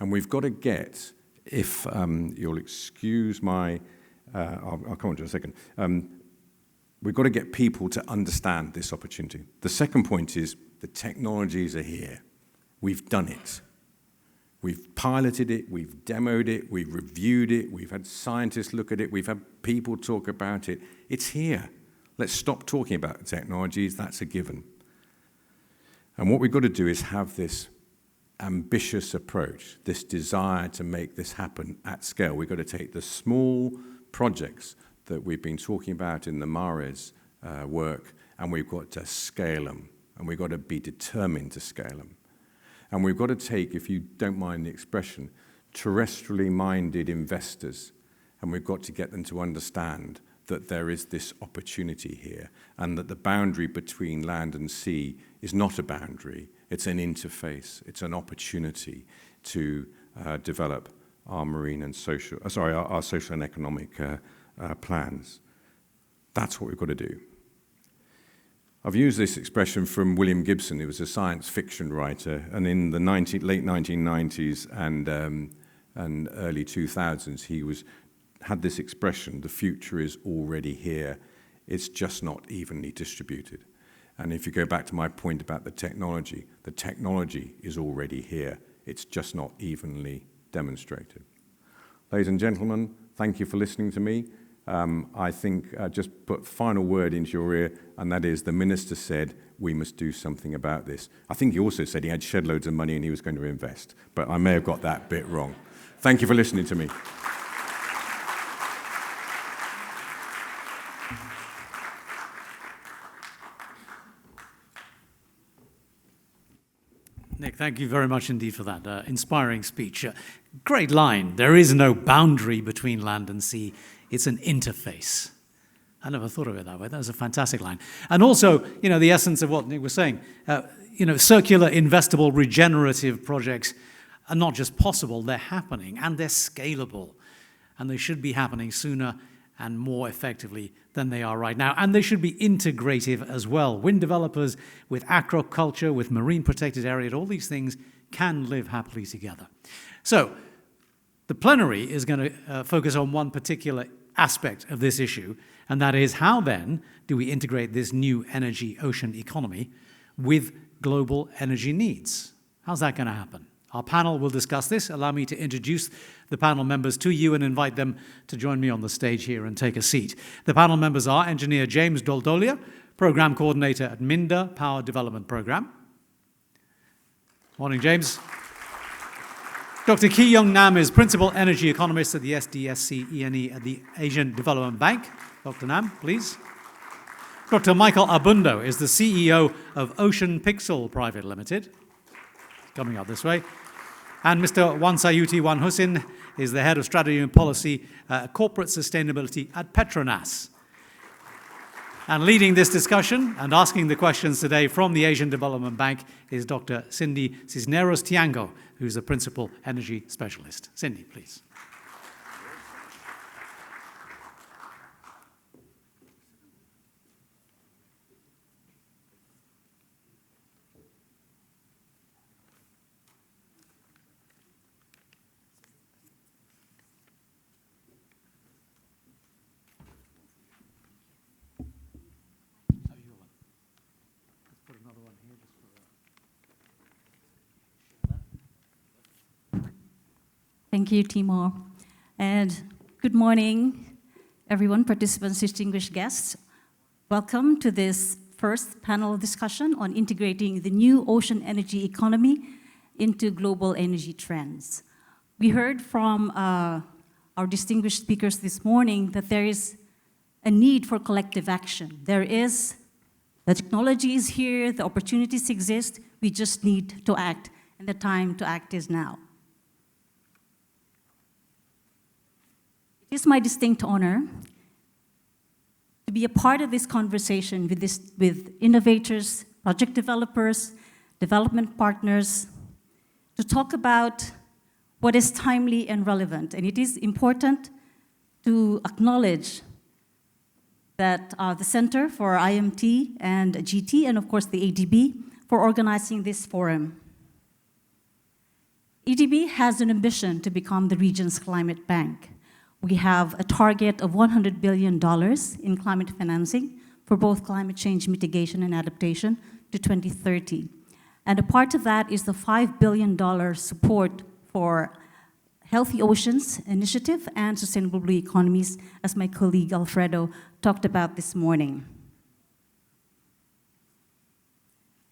And we've got to get, if you'll excuse my, I'll come on to a second, we've got to get people to understand this opportunity. The second point is the technologies are here. We've done it. We've piloted it, we've demoed it, we've reviewed it, we've had scientists look at it, we've had people talk about it. It's here. Let's stop talking about technologies, that's a given. And what we've got to do is have this ambitious approach, this desire to make this happen at scale. We've got to take the small projects that we've been talking about in the MARES work, and we've got to scale them, and we've got to be determined to scale them. And we've got to take, if you don't mind the expression, terrestrially minded investors, and we've got to get them to understand that there is this opportunity here, and that the boundary between land and sea is not a boundary, it's an interface, it's an opportunity to develop our marine and social, our social and economic plans. That's what we've got to do. I've used this expression from William Gibson, who was a science fiction writer, and in the late 1990s and early 2000s, he had this expression, the future is already here, it's just not evenly distributed. And if you go back to my point about the technology is already here, it's just not evenly demonstrated. Ladies and gentlemen, thank you for listening to me. I think just put final word into your ear, and that is the minister said we must do something about this. I think he also said he had shed loads of money and he was going to invest, but I may have got that bit wrong. Thank you for listening to me. Nick, thank you very much indeed for that inspiring speech. Great line. There is no boundary between land and sea. It's an interface. I never thought of it that way. That was a fantastic line. And also, the essence of what Nick was saying, circular, investable, regenerative projects are not just possible, they're happening, and they're scalable. And they should be happening sooner and more effectively than they are right now. And they should be integrative as well. Wind developers with aquaculture, with marine protected area, all these things can live happily together. So the plenary is going to focus on one particular aspect of this issue, and that is how then do we integrate this new energy ocean economy with global energy needs? How's that going to happen? Our panel will discuss this. Allow me to introduce the panel members to you and invite them to join me on the stage here and take a seat. The panel members are Engineer James Doldolia, Program Coordinator at MINDA Power Development Program, Morning, James. Dr. Ki Young Nam is Principal Energy Economist at the SDSC ENE at the Asian Development Bank. Dr. Nam, please. Dr. Michael Abundo is the CEO of Ocean Pixel Private Limited. Coming up this way. And Mr. Wan Sayuti Wan Hussein is the Head of Strategy and Policy, Corporate Sustainability at Petronas. And leading this discussion and asking the questions today from the Asian Development Bank is Dr. Cindy Cisneros Tiango, who's a Principal Energy Specialist. Cindy, please. Thank you, Timur. And good morning, everyone, participants, distinguished guests. Welcome to this first panel discussion on integrating the new ocean energy economy into global energy trends. We heard from our distinguished speakers this morning that there is a need for collective action. The technology is here, the opportunities exist, we just need to act, and the time to act is now. It is my distinct honor to be a part of this conversation with innovators, project developers, development partners, to talk about what is timely and relevant. And it is important to acknowledge that the Center for IMT-GT and of course the ADB for organizing this forum. ADB has an ambition to become the region's climate bank. We have a target of $100 billion in climate financing for both climate change mitigation and adaptation to 2030. And a part of that is the $5 billion support for Healthy Oceans Initiative and Sustainable Blue Economies, as my colleague Alfredo talked about this morning.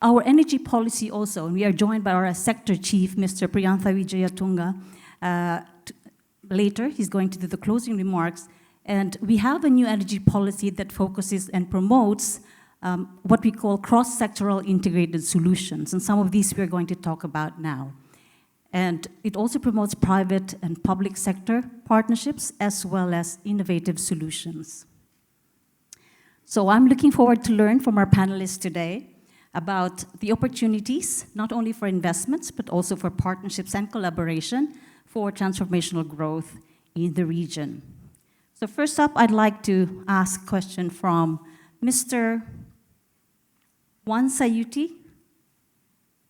Our energy policy also, and we are joined by our sector chief, Mr. Priyantha Wijayatunga. Later, he's going to do the closing remarks. And we have a new energy policy that focuses and promotes what we call cross-sectoral integrated solutions. And some of these we're going to talk about now. And it also promotes private and public sector partnerships as well as innovative solutions. So I'm looking forward to learn from our panelists today about the opportunities, not only for investments, but also for partnerships and collaboration for transformational growth in the region. So first up, I'd like to ask a question from Mr. Wan Sayuti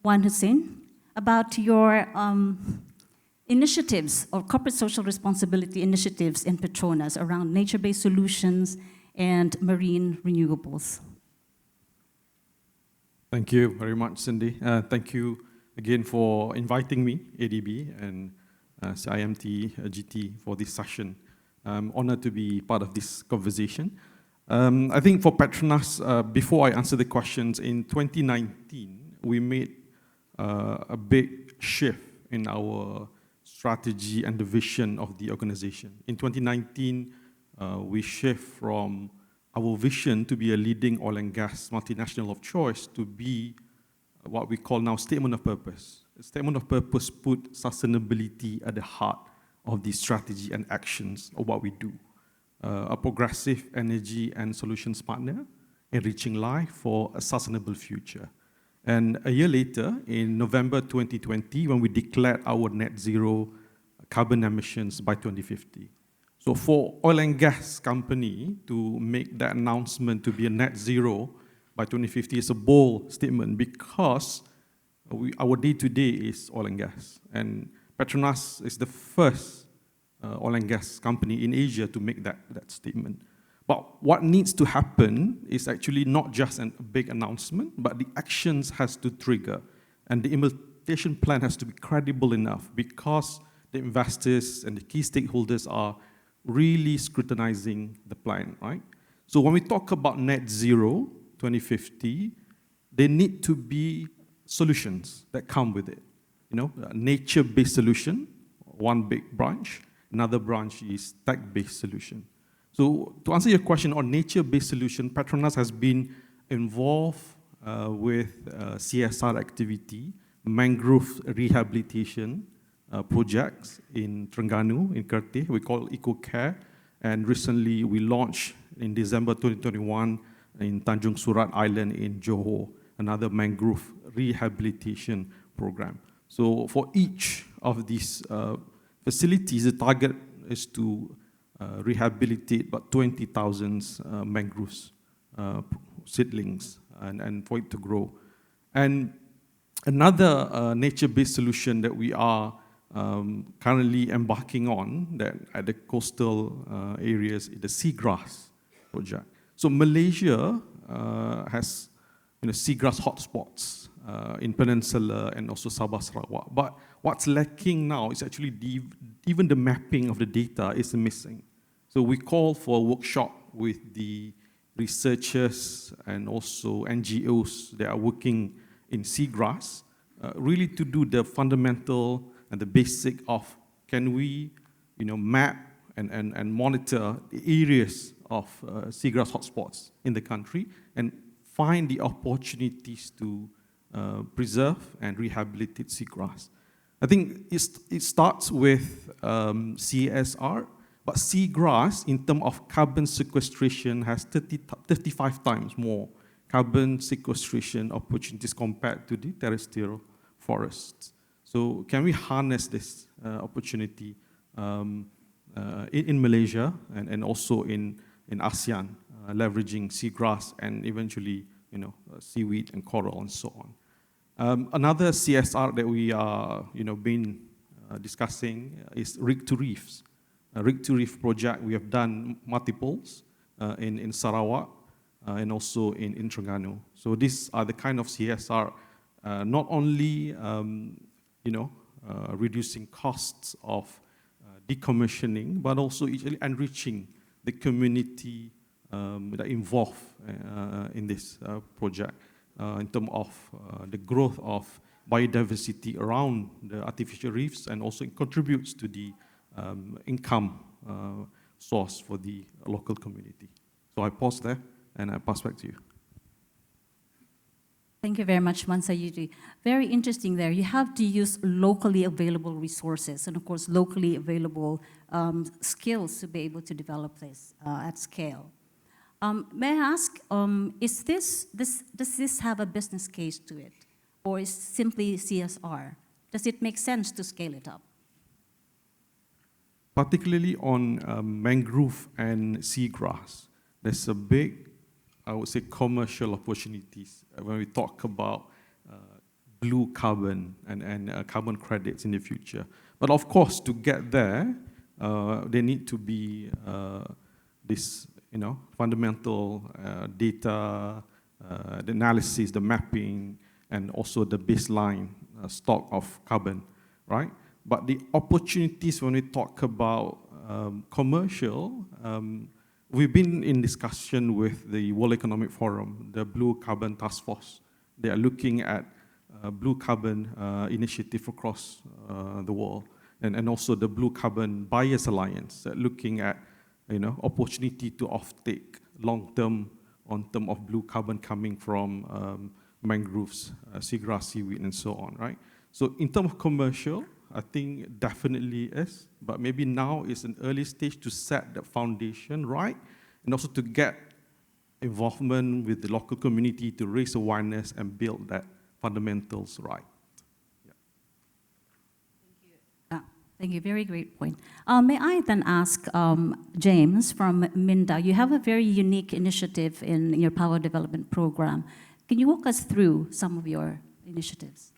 Wan Hussein about your initiatives or corporate social responsibility initiatives in Petronas around nature-based solutions and marine renewables. Thank you very much, Cindy. Thank you again for inviting me, ADB, and IMT-GT for this session. I'm honored to be part of this conversation. I think for Petronas, before I answer the questions, in 2019, we made a big shift in our strategy and the vision of the organization. In 2019, we shift from our vision to be a leading oil and gas multinational of choice to be what we call now statement of purpose. A statement of purpose put sustainability at the heart of the strategy and actions of what we do. A progressive energy and solutions partner, enriching life for a sustainable future. And a year later, in November 2020, when we declared our net zero carbon emissions by 2050. So for oil and gas company to make that announcement to be a net zero by 2050 is a bold statement because our day-to-day is oil and gas. And Petronas is the first oil and gas company in Asia to make that statement. But what needs to happen is actually not just a big announcement, but the actions has to trigger. And the implementation plan has to be credible enough because the investors and the key stakeholders are really scrutinizing the plan, right? So when we talk about net zero 2050, there need to be solutions that come with it. nature-based solution, one big branch. Another branch is tech-based solution. So to answer your question on nature-based solution, Petronas has been involved with CSR activity, mangrove rehabilitation projects in Terengganu, in Kerteh. We call EcoCare. And recently we launched in December 2021 in Tanjung Surat Island in Johor, another mangrove rehabilitation program. So for each of these facilities, the target is to rehabilitate about 20,000 mangroves seedlings and for it to grow. And another nature-based solution that we are currently embarking on that at the coastal areas is the seagrass project. So Malaysia has seagrass hotspots in Peninsula and also Sabah Sarawak. But what's lacking now is actually even the mapping of the data is missing. So we call for a workshop with the researchers and also NGOs that are working in seagrass, really to do the fundamental and the basic of can we map and monitor the areas of seagrass hotspots in the country and find the opportunities to preserve and rehabilitate seagrass. I think it starts with CSR, but seagrass in terms of carbon sequestration has 35 times more carbon sequestration opportunities compared to the terrestrial forests. So can we harness this opportunity in Malaysia and also in ASEAN, leveraging seagrass and eventually seaweed and coral and so on. Another CSR that we are been discussing is Rig to Reefs. Rig to Reef project, we have done multiples in Sarawak and also in Terengganu. So these are the kind of CSR, not only reducing costs of decommissioning, but also enriching the community that involved in this project in terms of the growth of biodiversity around the artificial reefs, and also it contributes to the income source for the local community. So I pause there and I pass back to you. Thank you very much, Mansayuti. Very interesting there. You have to use locally available resources and, of course, locally available skills to be able to develop this at scale. May I ask, does this have a business case to it, or is it simply CSR? Does it make sense to scale it up? Particularly on mangrove and seagrass, there's a big, I would say, commercial opportunities when we talk about blue carbon and carbon credits in the future. But of course, to get there, there need to be this, fundamental data, the analysis, the mapping, and also the baseline stock of carbon, right? But the opportunities when we talk about commercial, we've been in discussion with the World Economic Forum, the Blue Carbon Task Force. They are looking at blue carbon initiative across the world, and also the Blue Carbon Buyers Alliance, looking at opportunity to offtake long-term on term of blue carbon coming from mangroves, seagrass, seaweed, and so on, right? So in terms of commercial, I think definitely is, but maybe now is an early stage to set the foundation right, and also to get involvement with the local community to raise awareness and build that fundamentals right. Yeah. Thank you, very great point. May I then ask James from Minda, you have a very unique initiative in your power development program. Can you walk us through some of your initiatives?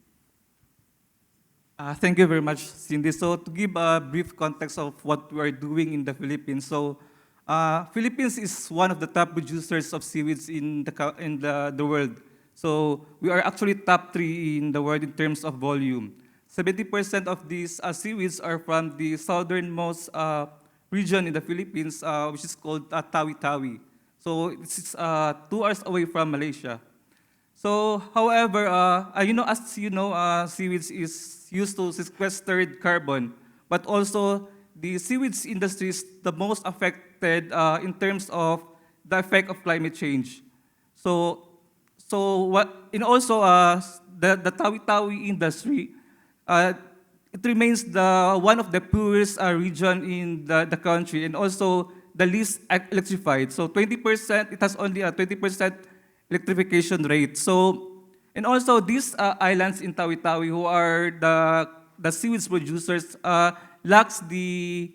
Thank you very much, Cindy. So to give a brief context of what we are doing in the Philippines, so Philippines is one of the top producers of seaweeds in the world. So we are actually top 3 in the world in terms of volume. 70% of these seaweeds are from the southernmost region in the Philippines, which is called Tawi-Tawi. So it's 2 hours away from Malaysia. So, however, as you know, seaweeds is used to sequester carbon, but also the seaweeds industry is the most affected in terms of the effect of climate change. So, and also the tawi-tawi industry, it remains one of the poorest region in the country, and also the least electrified. So 20%, it has only a 20% electrification rate. So, and also these islands in Tawi-Tawi, who are the seaweeds producers, lacks the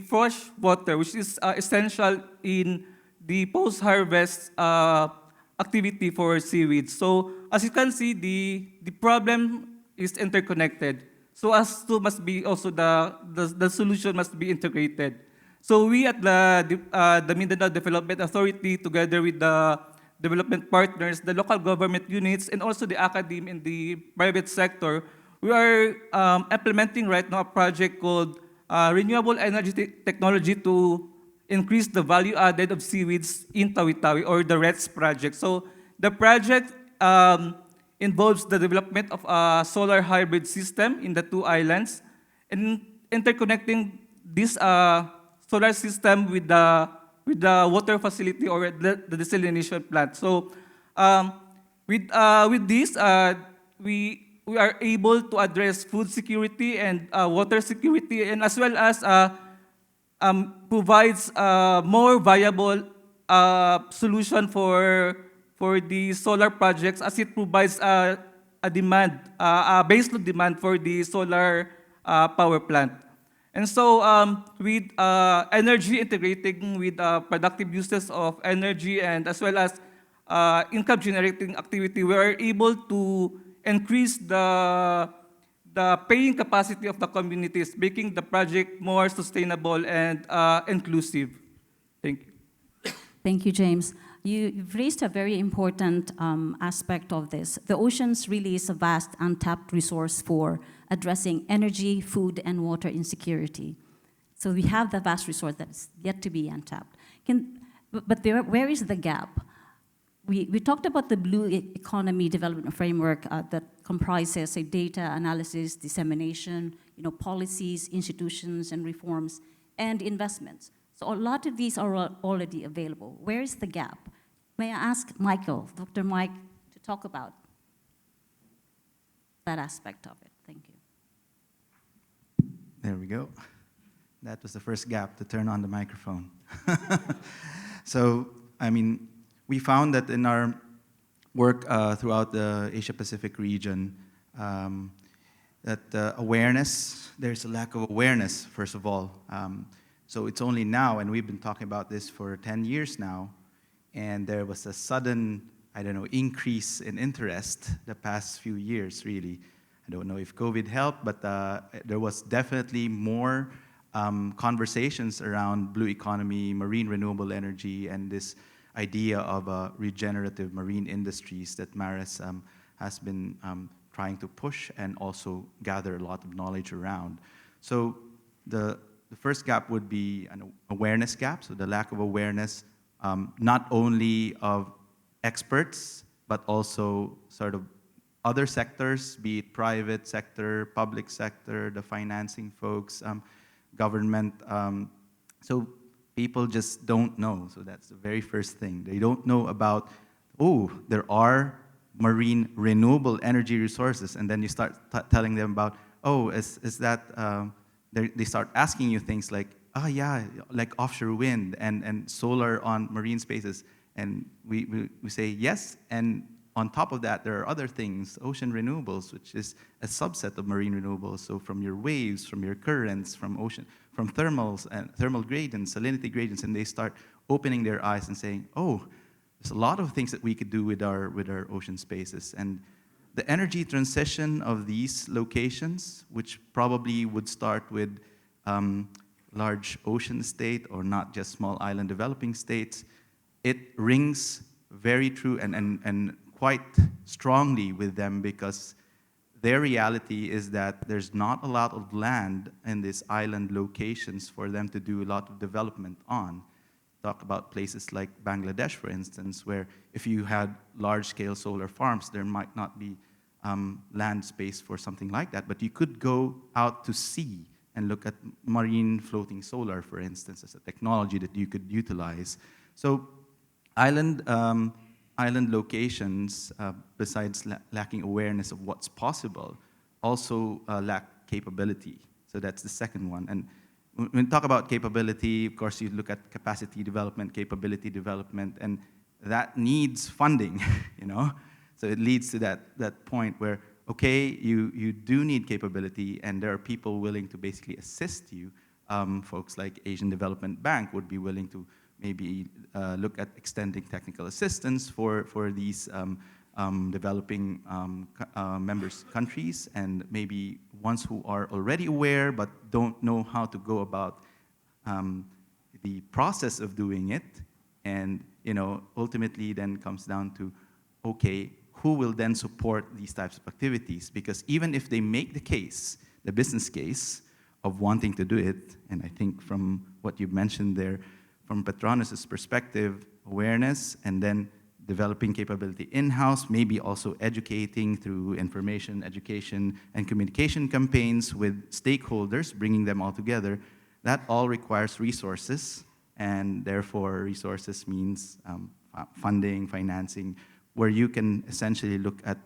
fresh water, which is essential in the post-harvest activity for seaweeds. So as you can see, the problem is interconnected. So as to must be also the solution must be integrated. So we at the Mindanao Development Authority, together with the development partners, the local government units, and also the academe and the private sector, we are implementing right now a project called Renewable Energy Technology to increase the value added of seaweeds in Tawi-Tawi, or the RETS project. So the project involves the development of a solar hybrid system in the two islands, and interconnecting this solar system with the water facility or the desalination plant. So with this, we are able to address food security and water security, and as well as provides more viable solution for the solar projects, as it provides a demand, a baseload demand for the solar power plant. And so with energy integrating with productive uses of energy, and as well as income generating activity, we are able to increase the paying capacity of the communities, making the project more sustainable and inclusive. Thank you. Thank you, James. You've raised a very important aspect of this. The oceans really is a vast, untapped resource for addressing energy, food, and water insecurity. So we have the vast resource that's yet to be untapped. But where is the gap? We talked about the Blue Economy Development Framework that comprises a data analysis, dissemination, policies, institutions, and reforms, and investments. So a lot of these are already available. Where is the gap? May I ask Michael, Dr. Mike, to talk about that aspect of it? Thank you. There we go. That was the first gap, to turn on the microphone. So, I mean, we found that in our work throughout the Asia-Pacific region, that awareness, there's a lack of awareness, first of all. So it's only now, and we've been talking about this for 10 years now, and there was a sudden, increase in interest the past few years, really. I don't know if COVID helped, but there was definitely more conversations around blue economy, marine renewable energy, and this idea of regenerative marine industries that MARES has been trying to push and also gather a lot of knowledge around. So the first gap would be an awareness gap, so the lack of awareness, not only of experts, but also sort of other sectors, be it private sector, public sector, the financing folks, government. So people just don't know. So that's the very first thing. They don't know about, there are marine renewable energy resources, and then you start telling them about, is that, they start asking you things like, yeah, like offshore wind and solar on marine spaces. And we say yes, and on top of that, there are other things, ocean renewables, which is a subset of marine renewables. So from your waves, from your currents, from thermals and thermal gradients, salinity gradients, and they start opening their eyes and saying, there's a lot of things that we could do with our ocean spaces. And the energy transition of these locations, which probably would start with large ocean state or not just small island developing states, it rings very true and quite strongly with them, because their reality is that there's not a lot of land in these island locations for them to do a lot of development on. Talk about places like Bangladesh, for instance, where if you had large-scale solar farms, there might not be land space for something like that, but you could go out to sea and look at marine floating solar, for instance, as a technology that you could utilize. So island locations, besides lacking awareness of what's possible, also lack capability. So that's the second one. And when we talk about capability, of course, you look at capacity development, capability development, and that needs funding, you know? So it leads to that point where, okay, you do need capability, and there are people willing to basically assist you. Folks like Asian Development Bank would be willing to maybe look at extending technical assistance for these developing members countries, and maybe ones who are already aware but don't know how to go about the process of doing it. And ultimately then comes down to, okay, who will then support these types of activities? Because even if they make the case, the business case of wanting to do it, and I think from what you mentioned there, from Petronas' perspective, awareness, and then developing capability in-house, maybe also educating through information, education, and communication campaigns with stakeholders, bringing them all together, that all requires resources, and therefore resources means funding, financing, where you can essentially look at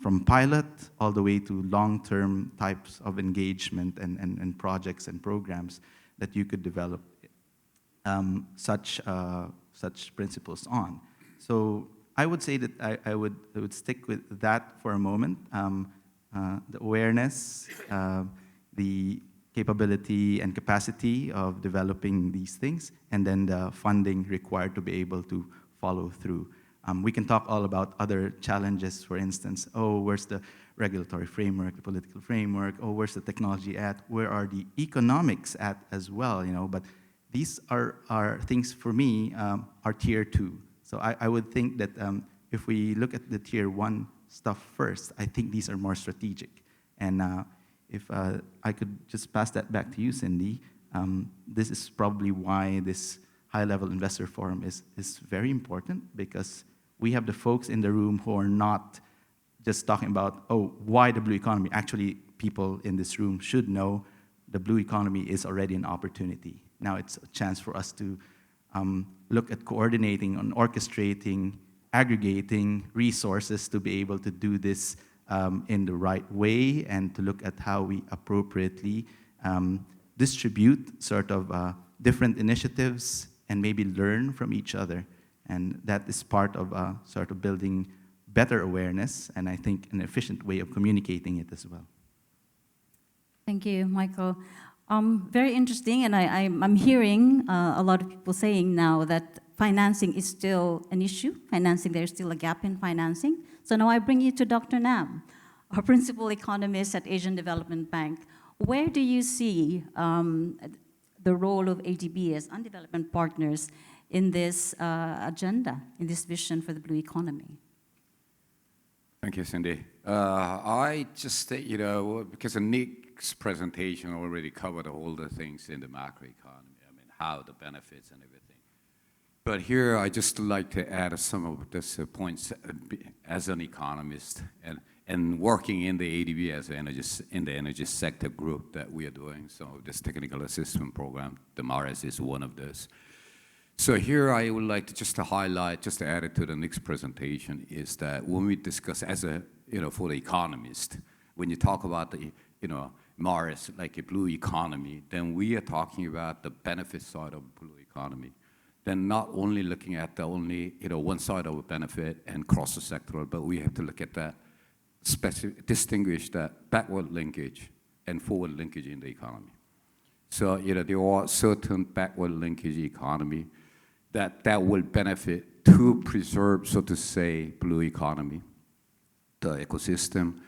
from pilot all the way to long-term types of engagement and projects and programs that you could develop such principles on. So I would say that I would stick with that for a moment. The awareness, the capability and capacity of developing these things, and then the funding required to be able to follow through. We can talk all about other challenges, for instance, where's the regulatory framework, the political framework, where's the technology at, where are the economics at as well, but these are things for me are tier 2. So I would think that if we look at the tier 1 stuff first, I think these are more strategic. And if I could just pass that back to you, Cindy, this is probably why this high-level investor forum is very important, because we have the folks in the room who are not just talking about, why the blue economy? Actually, people in this room should know the blue economy is already an opportunity. Now it's a chance for us to look at coordinating and orchestrating, aggregating resources to be able to do this in the right way, and to look at how we appropriately distribute sort of different initiatives and maybe learn from each other. And that is part of sort of building better awareness, and I think an efficient way of communicating it as well. Thank you, Michael. Very interesting, and I'm hearing a lot of people saying now that financing is still an issue. There's still a gap in financing. So now I bring you to Dr. Nam, our principal economist at Asian Development Bank. Where do you see the role of ADB as undevelopment partners in this agenda, in this vision for the blue economy? Thank you, Cindy. I just, because Nick's presentation already covered all the things in the macroeconomy, how the benefits and everything. But here, I just like to add some of these points as an economist and working in the ADB as in the energy sector group that we are doing. So this technical assistance program, the MARES, is one of those. So here I would like to just to highlight, just to add it to the next presentation, is that when we discuss as a, for the economist, when you talk about the, MARES, like a blue economy, then we are talking about the benefit side of blue economy. Then not only looking at the only, one side of a benefit and cross the sectoral, but we have to look at that, distinguish that backward linkage and forward linkage in the economy. So, there are certain backward linkage economy that will benefit to preserve, so to say, blue economy, the ecosystem,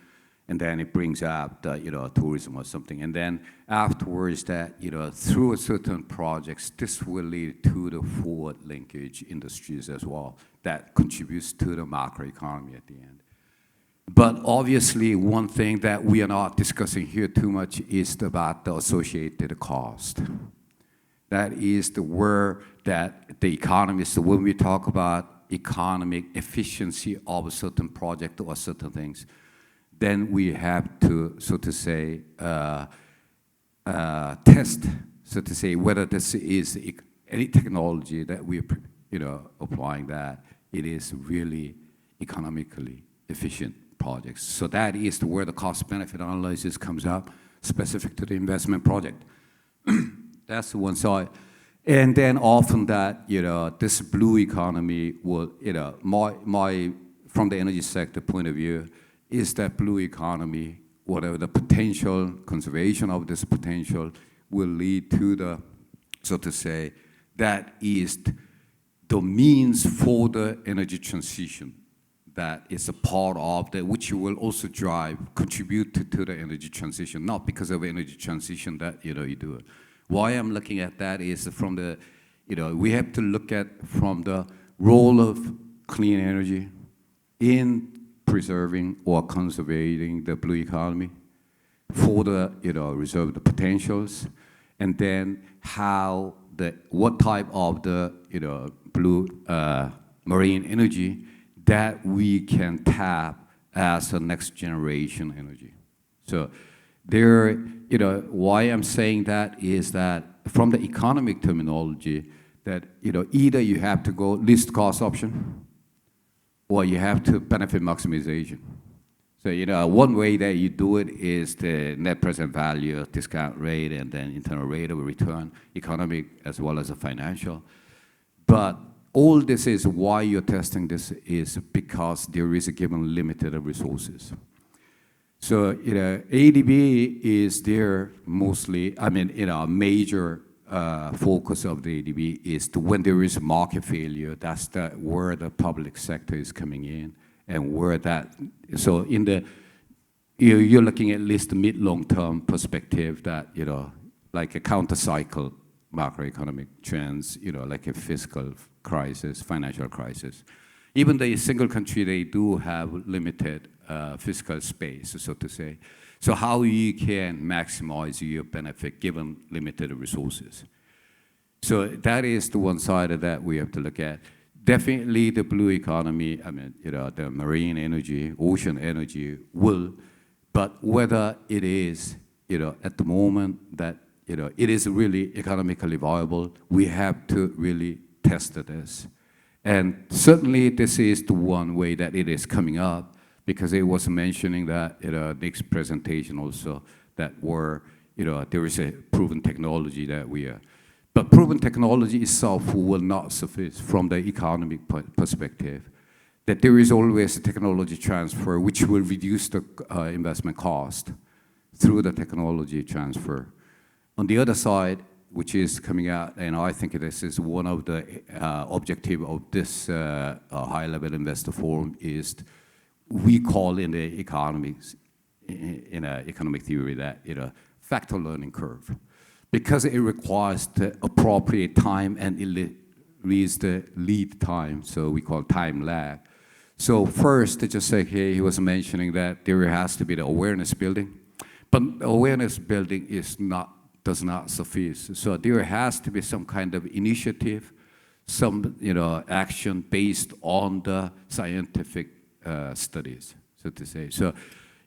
and then it brings up the, tourism or something. And then afterwards that, through certain projects, this will lead to the forward linkage industries as well that contributes to the macroeconomy at the end. But obviously, one thing that we are not discussing here too much is about the associated cost. That is the word that the economists, when we talk about economic efficiency of a certain project or certain things, then we have to, so to say, test, so to say, whether this is any technology that we're, applying, that it is really economically efficient projects. So that is where the cost-benefit analysis comes up, specific to the investment project. That's the one side. And then often that, this blue economy will, from the energy sector point of view, is that blue economy, whatever the potential, conservation of this potential will lead to the, so to say, that is the means for the energy transition that is a part of that, which will also contribute to the energy transition, not because of energy transition that, you do it. Why I'm looking at that is from the, we have to look at from the role of clean energy in preserving or conserving the blue economy for the, reserve the potentials, and then how what type of the, blue marine energy that we can tap as a next generation energy. So there, why I'm saying that is that from the economic terminology, that, either you have to go least cost option, or you have to benefit maximization. So, one way that you do it is the net present value, discount rate, and then internal rate of return, economic as well as a financial. But all this is why you're testing this is because there is a given limited resources. So, ADB is there mostly, a major focus of the ADB is when there is market failure, that's where the public sector is coming in, and where that, so in the, you're looking at least the mid-long-term perspective that, like a counter-cycle macroeconomic trends, like a fiscal crisis, financial crisis. Even the single country, they do have limited fiscal space, so to say. So how you can maximize your benefit given limited resources. So that is the one side of that we have to look at. Definitely the blue economy, the marine energy, ocean energy will, but whether it is, at the moment that, it is really economically viable, we have to really test this. And certainly this is the one way that it is coming up, because it was mentioning that, next presentation also, that there is a proven technology that we are. But proven technology itself will not suffice from the economic perspective. That there is always a technology transfer which will reduce the investment cost through the technology transfer. On the other side, which is coming out, and I think this is one of the objectives of this high-level investor forum, is we call in the economics, in economic theory, that factor learning curve. Because it requires the appropriate time and it leads the lead time, so we call time lag. So first, to just say, hey, he was mentioning that there has to be the awareness building, but awareness building does not suffice. So there has to be some kind of initiative, some action based on the scientific studies, so to say. So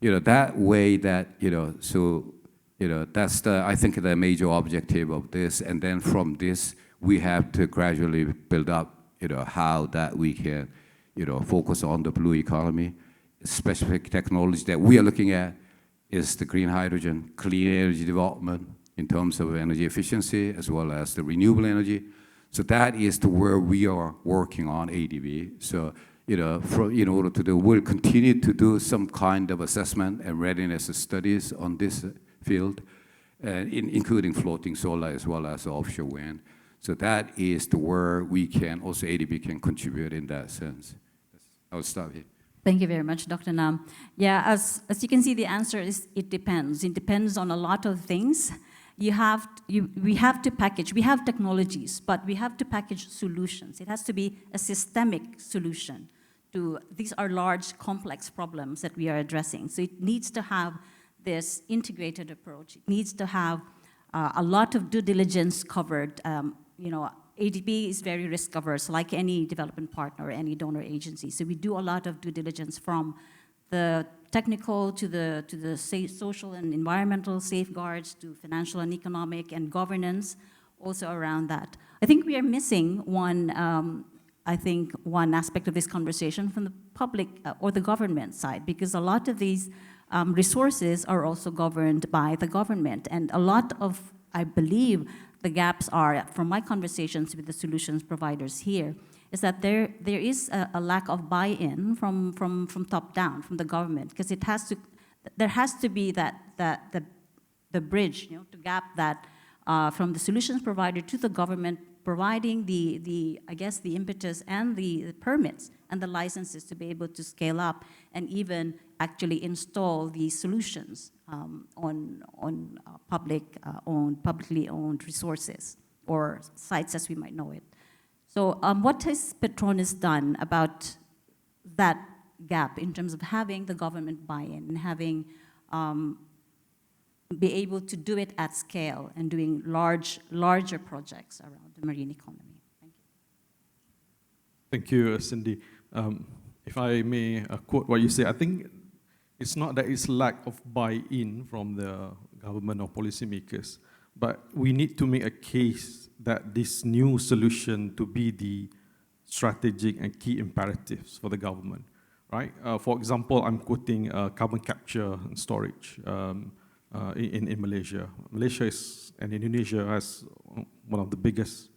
that way that that's I think the major objective of this, and then from this we have to gradually build up how that we can focus on the blue economy. Specific technology that we are looking at is the green hydrogen, clean energy development in terms of energy efficiency, as well as the renewable energy. So that is where we are working on ADB. So in order to do, we'll continue to do some kind of assessment and readiness studies on this field, including floating solar as well as offshore wind. So that is where we can, also ADB can contribute in that sense. I'll stop here. Thank you very much, Dr. Nam. Yeah, as you can see, the answer is it depends. It depends on a lot of things. We have to package, we have technologies, but we have to package solutions. It has to be a systemic solution to, these are large, complex problems that we are addressing. So it needs to have this integrated approach. It needs to have a lot of due diligence covered, ADB is very risk averse, like any development partner or any donor agency. So we do a lot of due diligence from the technical to the social and environmental safeguards to financial and economic and governance also around that. I think we are missing one aspect of this conversation from the public or the government side, because a lot of these resources are also governed by the government. And a lot of, I believe, the gaps are, from my conversations with the solutions providers here, is that there is a lack of buy-in from top down, from the government, because there has to be the bridge, to gap that from the solutions provider to the government, providing the impetus and the permits and the licenses to be able to scale up and even actually install these solutions on publicly owned resources or sites as we might know it. So what has Petronas done about that gap in terms of having the government buy-in and having be able to do it at scale and doing larger projects around the marine economy? Thank you. Thank you, Cindy. If I may quote what you say, I think it's not that it's lack of buy-in from the government or policymakers, but we need to make a case that this new solution to be the strategic and key imperatives for the government, right? For example, I'm quoting carbon capture and storage in Malaysia. Malaysia and Indonesia has one of the biggest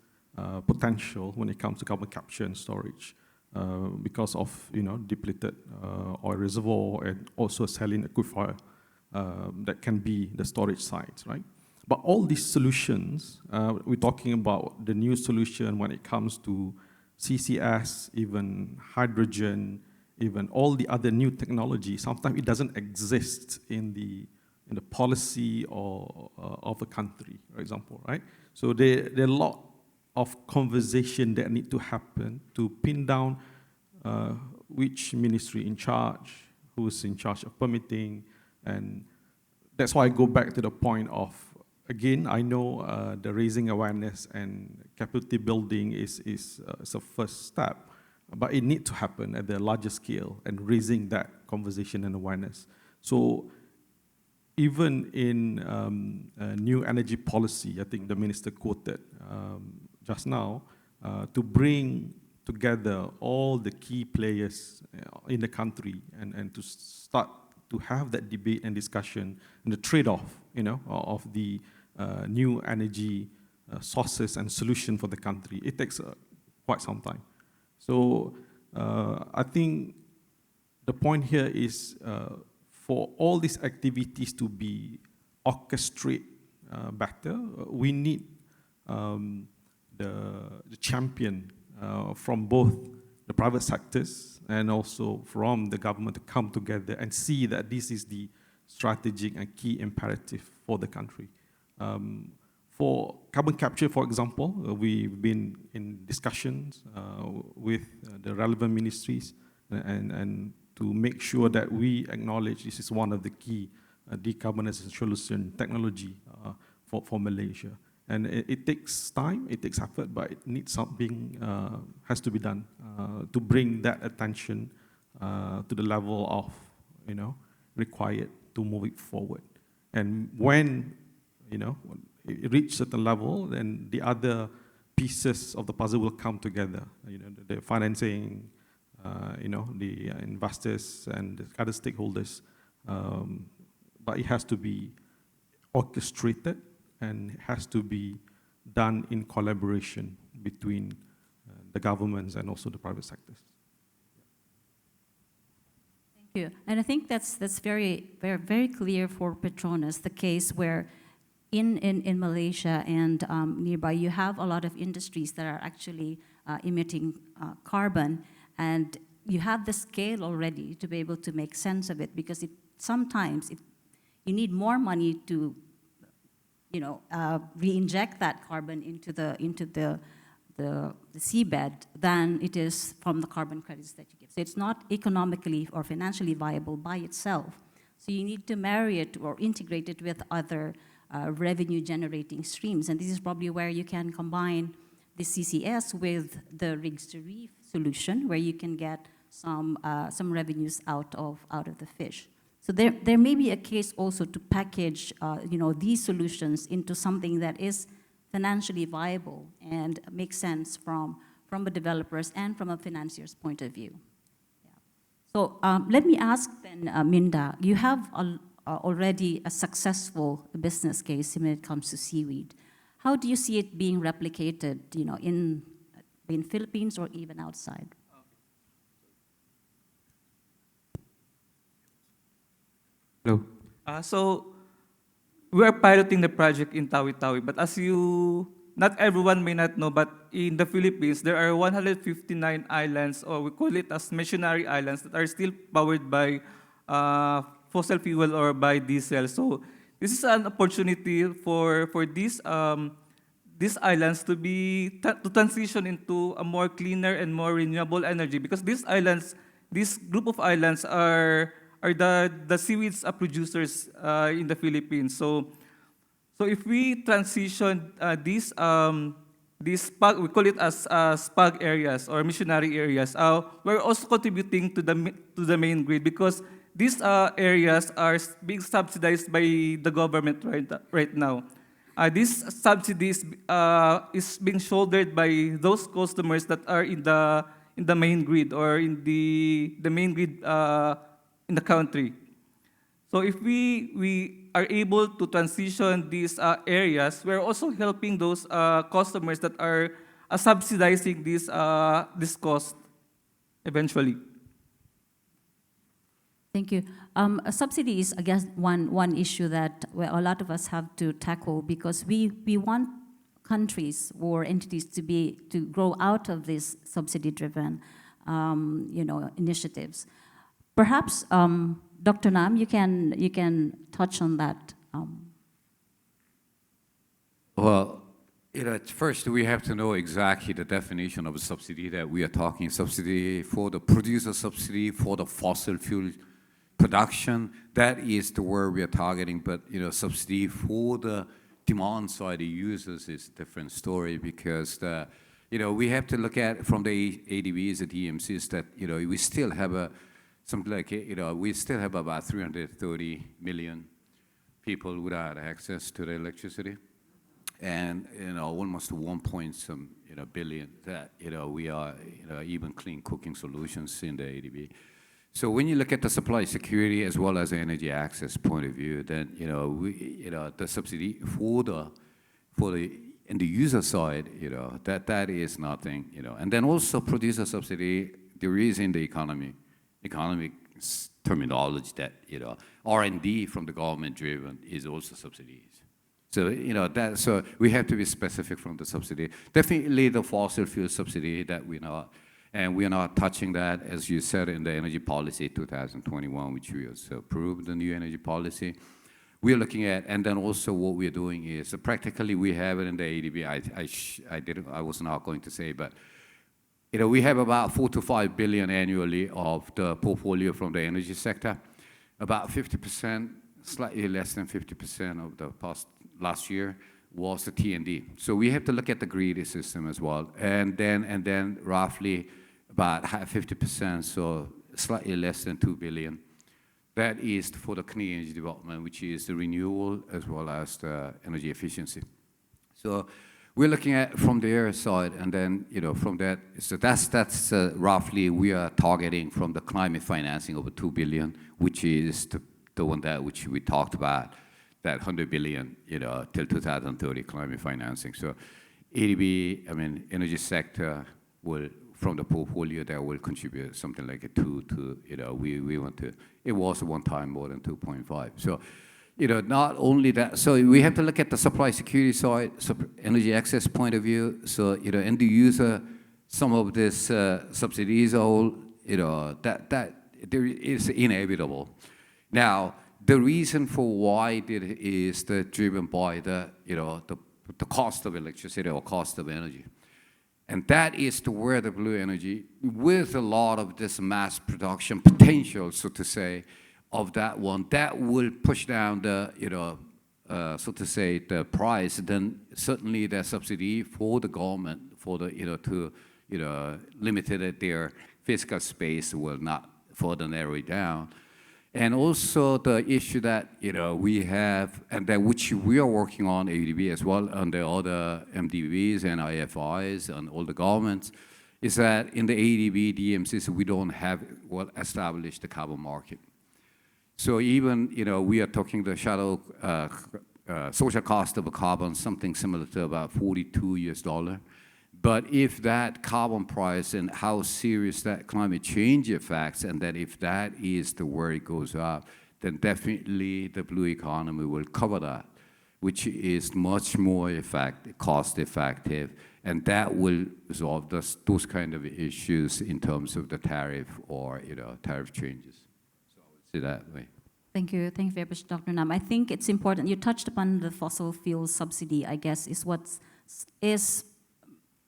potential when it comes to carbon capture and storage because of depleted oil reservoir and also saline aquifer that can be the storage sites, right? But all these solutions, we're talking about the new solution when it comes to CCS, even hydrogen, even all the other new technology. Sometimes it doesn't exist in the policy or of a country, for example, right? So there are a lot of conversation that need to happen to pin down which ministry in charge, who's in charge of permitting, and that's why I go back to the point of, again, I know the raising awareness and capacity building is a first step, but it needs to happen at the larger scale and raising that conversation and awareness. So even in new energy policy, I think the minister quoted just now, to bring together all the key players in the country and to start to have that debate and discussion and the trade-off, of the new energy sources and solution for the country. It takes quite some time. So I think the point here is for all these activities to be orchestrated better, we need the champion from both the private sectors and also from the government to come together and see that this is the strategic and key imperative for the country. For carbon capture, for example, we've been in discussions with the relevant ministries and to make sure that we acknowledge this is one of the key decarbonization solution technology for Malaysia. And it takes time, it takes effort, but it needs something, has to be done to bring that attention to the level of, required to move it forward. And when, it reaches a certain level, then the other pieces of the puzzle will come together. The financing, the investors and the other stakeholders. But it has to be orchestrated and it has to be done in collaboration between the governments and also the private sectors. Thank you. And I think that's very, very, very clear for Petronas, the case where in Malaysia and nearby, you have a lot of industries that are actually emitting carbon, and you have the scale already to be able to make sense of it, because sometimes you need more money to re-inject that carbon into the seabed than it is from the carbon credits that you give. So it's not economically or financially viable by itself. So you need to marry it or integrate it with other revenue-generating streams. And this is probably where you can combine the CCS with the rigs to reef solution, where you can get some revenues out of the fish. So there may be a case also to package these solutions into something that is financially viable and makes sense from a developer's and from a financier's point of view. Yeah. So let me ask then, Minda, you have already a successful business case when it comes to seaweed. How do you see it being replicated, in Philippines or even outside? Hello. So we are piloting the project in Tawi-Tawi, but not everyone may not know, but in the Philippines, there are 159 islands, or we call it as missionary islands, that are still powered by fossil fuel or by diesel. So this is an opportunity for these islands to transition into a more cleaner and more renewable energy, because this group of islands are the seaweeds producers in the Philippines. So if we transition these SPAG, we call it as SPAG areas or missionary areas, we're also contributing to the main grid, because these areas are being subsidized by the government right now. This subsidies is being shouldered by those customers that are in the main grid, or in the main grid in the country. So if we are able to transition these areas, we're also helping those customers that are subsidizing this cost eventually. Thank you. A subsidy is, I guess, one issue that a lot of us have to tackle, because we want countries or entities to grow out of these subsidy-driven, initiatives. Perhaps, Dr. Nam, you can touch on that. Well, first we have to know exactly the definition of a subsidy that we are talking. Subsidy for the producer, subsidy for the fossil fuel production, that is the word we are targeting. But subsidy for the demand side, the users, is a different story, because we have to look at from the ADBs, the DMCs, that we still have we still have about 330 million people without access to the electricity, and almost 1 point some billion that we are even clean cooking solutions in the ADB. So when you look at the supply security as well as the energy access point of view, then the subsidy for the in the user side, that is nothing, and then also producer subsidy, there is in the economic terminology that R&D from the government driven is also subsidies. So so we have to be specific from the subsidy. Definitely the fossil fuel subsidy that we know. And we are not touching that, as you said, in the energy policy 2021, which we also approved, the new energy policy. We are looking at, and then also what we are doing is, practically we have it in the ADB. I was not going to say, but we have about 4 to 5 billion annually of the portfolio from the energy sector. About 50%, slightly less than 50% of the last year was the T&D. So we have to look at the grid system as well, and then roughly about 50%, so slightly less than 2 billion. That is for the clean energy development, which is the renewable as well as the energy efficiency. So we're looking at from their side, and then from that. So that's roughly we are targeting from the climate financing over 2 billion, which is the one that which we talked about, that 100 billion till 2030 climate financing. So ADB, energy sector will, from the portfolio, that will contribute something like a 2 to, we want to, it was one time more than 2.5. So, not only that, so we have to look at the supply security side, energy access point of view. So, end user, some of this subsidies, all, that there is inevitable. Now, the reason for why it is driven by the cost of electricity or cost of energy. And that is to where the blue energy, with a lot of this mass production potential, so to say, of that one, that will push down the, so to say, the price. Then certainly the subsidy for the government, for the, to, limited their fiscal space will not further narrow it down. And also the issue that, we have, and that which we are working on ADB as well, under other MDBs and IFIs and all the governments, is that in the ADB, DMCs, we don't have well established the carbon market. So even, we are talking the shadow social cost of a carbon, something similar to about $42. But if that carbon price and how serious that climate change affects, and that if that is the where it goes up, then definitely the blue economy will cover that, which is much more cost effective, and that will resolve those kind of issues in terms of the tariff or tariff changes. So I would say that way. Thank you very much, Dr. Nam. I think it's important, you touched upon the fossil fuel subsidy, I guess, is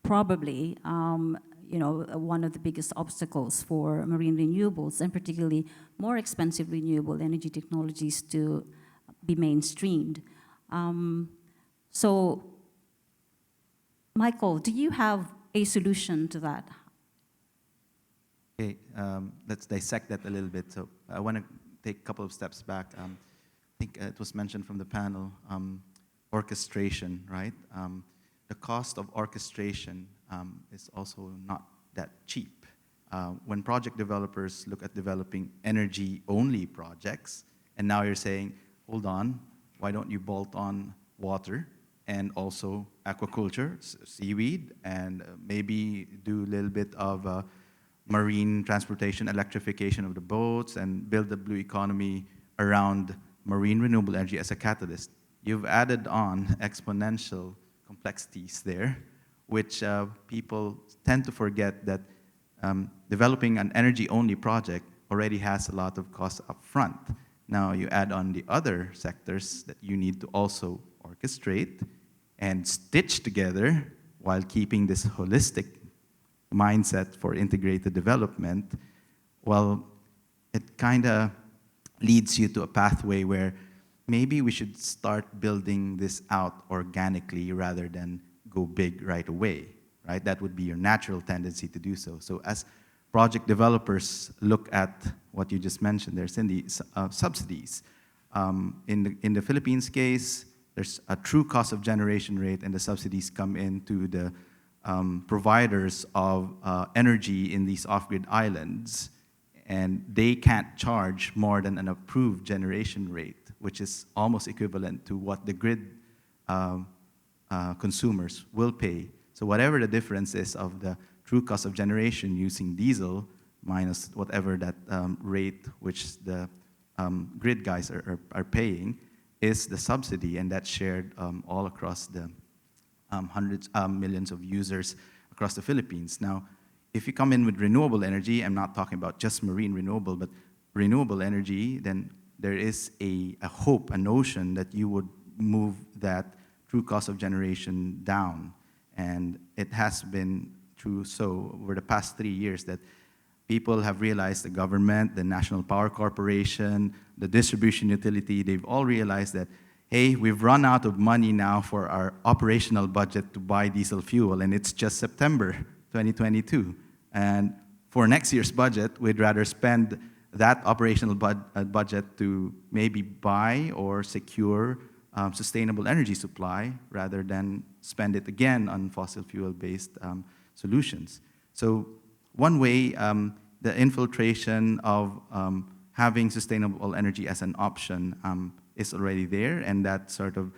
probably one of the biggest obstacles for marine renewables, and particularly more expensive renewable energy technologies to be mainstreamed. So, Michael, do you have a solution to that? Okay, let's dissect that a little bit. So I want to take a couple of steps back. I think it was mentioned from the panel, orchestration, right? The cost of orchestration is also not that cheap. When project developers look at developing energy-only projects, and now you're saying, hold on, why don't you bolt on water and also aquaculture, seaweed, and maybe do a little bit of marine transportation, electrification of the boats, and build the blue economy around marine renewable energy as a catalyst. You've added on exponential complexities there, which people tend to forget that developing an energy-only project already has a lot of costs up front. Now you add on the other sectors that you need to also orchestrate and stitch together while keeping this holistic mindset for integrated development. Well, it kind of leads you to a pathway where maybe we should start building this out organically rather than go big right away, right? That would be your natural tendency to do so. So as project developers look at what you just mentioned there, Cindy, subsidies. In the Philippines case, there's a true cost of generation rate, and the subsidies come into the providers of energy in these off-grid islands, and they can't charge more than an approved generation rate, which is almost equivalent to what the grid consumers will pay. So whatever the difference is of the true cost of generation using diesel minus whatever that rate which the grid guys are paying is the subsidy, and that's shared all across the hundreds, millions of users across the Philippines. Now, if you come in with renewable energy, I'm not talking about just marine renewable, but renewable energy, then there is a hope, a notion that you would move that true cost of generation down. And it has been true so over the past 3 years that people have realized, the government, the National Power Corporation, the distribution utility, they've all realized that, hey, we've run out of money now for our operational budget to buy diesel fuel, and it's just September 2022. And for next year's budget, we'd rather spend that operational budget to maybe buy or secure sustainable energy supply rather than spend it again on fossil fuel-based solutions. So one way, the infiltration of having sustainable energy as an option is already there, and that sort of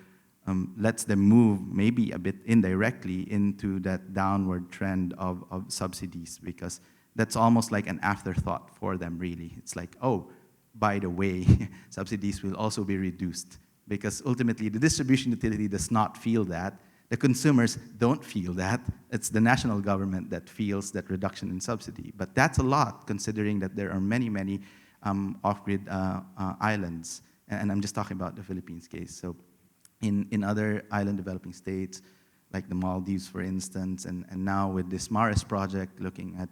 lets them move maybe a bit indirectly into that downward trend of subsidies, because that's almost like an afterthought for them, really. It's like, oh, by the way, subsidies will also be reduced, because ultimately the distribution utility does not feel that. The consumers don't feel that. It's the national government that feels that reduction in subsidy. But that's a lot, considering that there are many, many off-grid islands. And I'm just talking about the Philippines case. So in other island developing states, like the Maldives, for instance, and now with this MARES project, looking at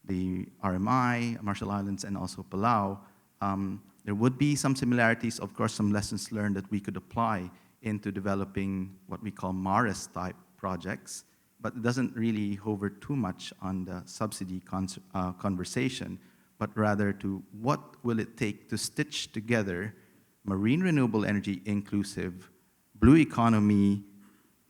the RMI, Marshall Islands, and also Palau, there would be some similarities, of course, some lessons learned that we could apply into developing what we call MARES-type projects. but it doesn't really hover too much on the subsidy conversation, but rather to what will it take to stitch together marine renewable energy inclusive, blue economy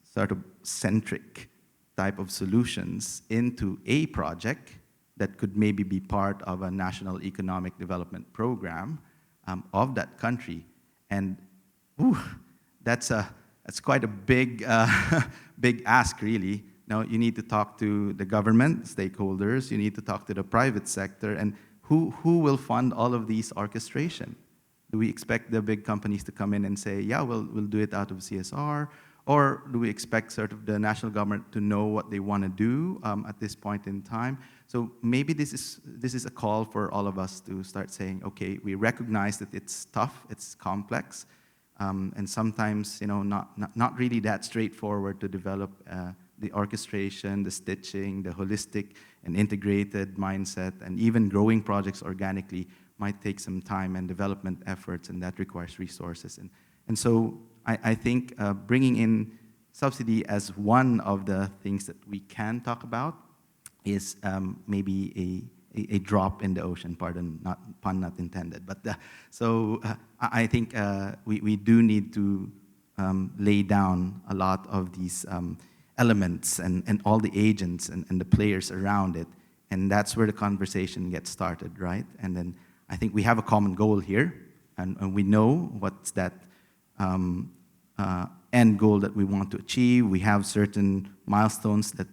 sort of centric type of solutions into a project that could maybe be part of a national economic development program of that country. And that's quite a big, big ask, really. Now, you need to talk to the government stakeholders, you need to talk to the private sector, and who will fund all of these orchestration? Do we expect the big companies to come in and say, yeah, we'll do it out of CSR? Or do we expect sort of the national government to know what they want to do at this point in time? So maybe this is a call for all of us to start saying, okay, we recognize that it's tough, it's complex, and sometimes, you know, not really that straightforward to develop the orchestration, the stitching, the holistic and integrated mindset, and even growing projects organically might take some time and development efforts, and that requires resources. And so I think bringing in subsidy as one of the things that we can talk about is maybe a drop in the ocean, pun not intended. But I think we do need to lay down a lot of these elements and all the agents and the players around it. And that's where the conversation gets started, right? And then I think we have a common goal here, and we know what's that end goal that we want to achieve. We have certain milestones that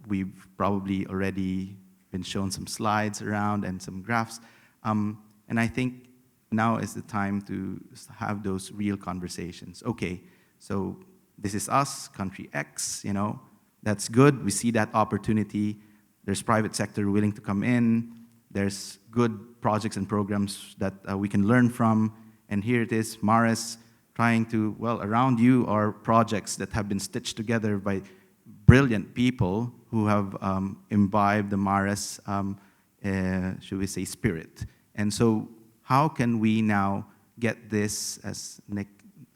we've probably already been shown some slides around and some graphs. And I think now is the time to have those real conversations. Okay, so this is us, country X, you know, that's good. We see that opportunity. There's private sector willing to come in. There's good projects and programs that we can learn from. And here it is, MARES, trying to, well, around you are projects that have been stitched together by brilliant people who have imbibed the MARES, should we say, spirit. And so how can we now get this, as Nick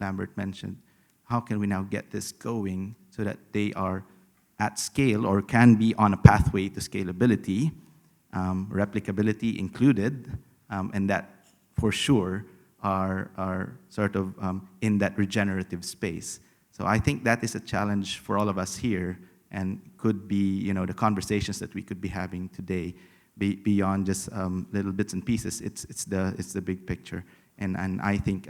Lambert mentioned, how can we now get this going so that they are at scale or can be on a pathway to scalability, replicability included, and that for sure are sort of in that regenerative space. So I think that is a challenge for all of us here, and could be, you know, the conversations that we could be having today beyond just little bits and pieces. It's the big picture, and I think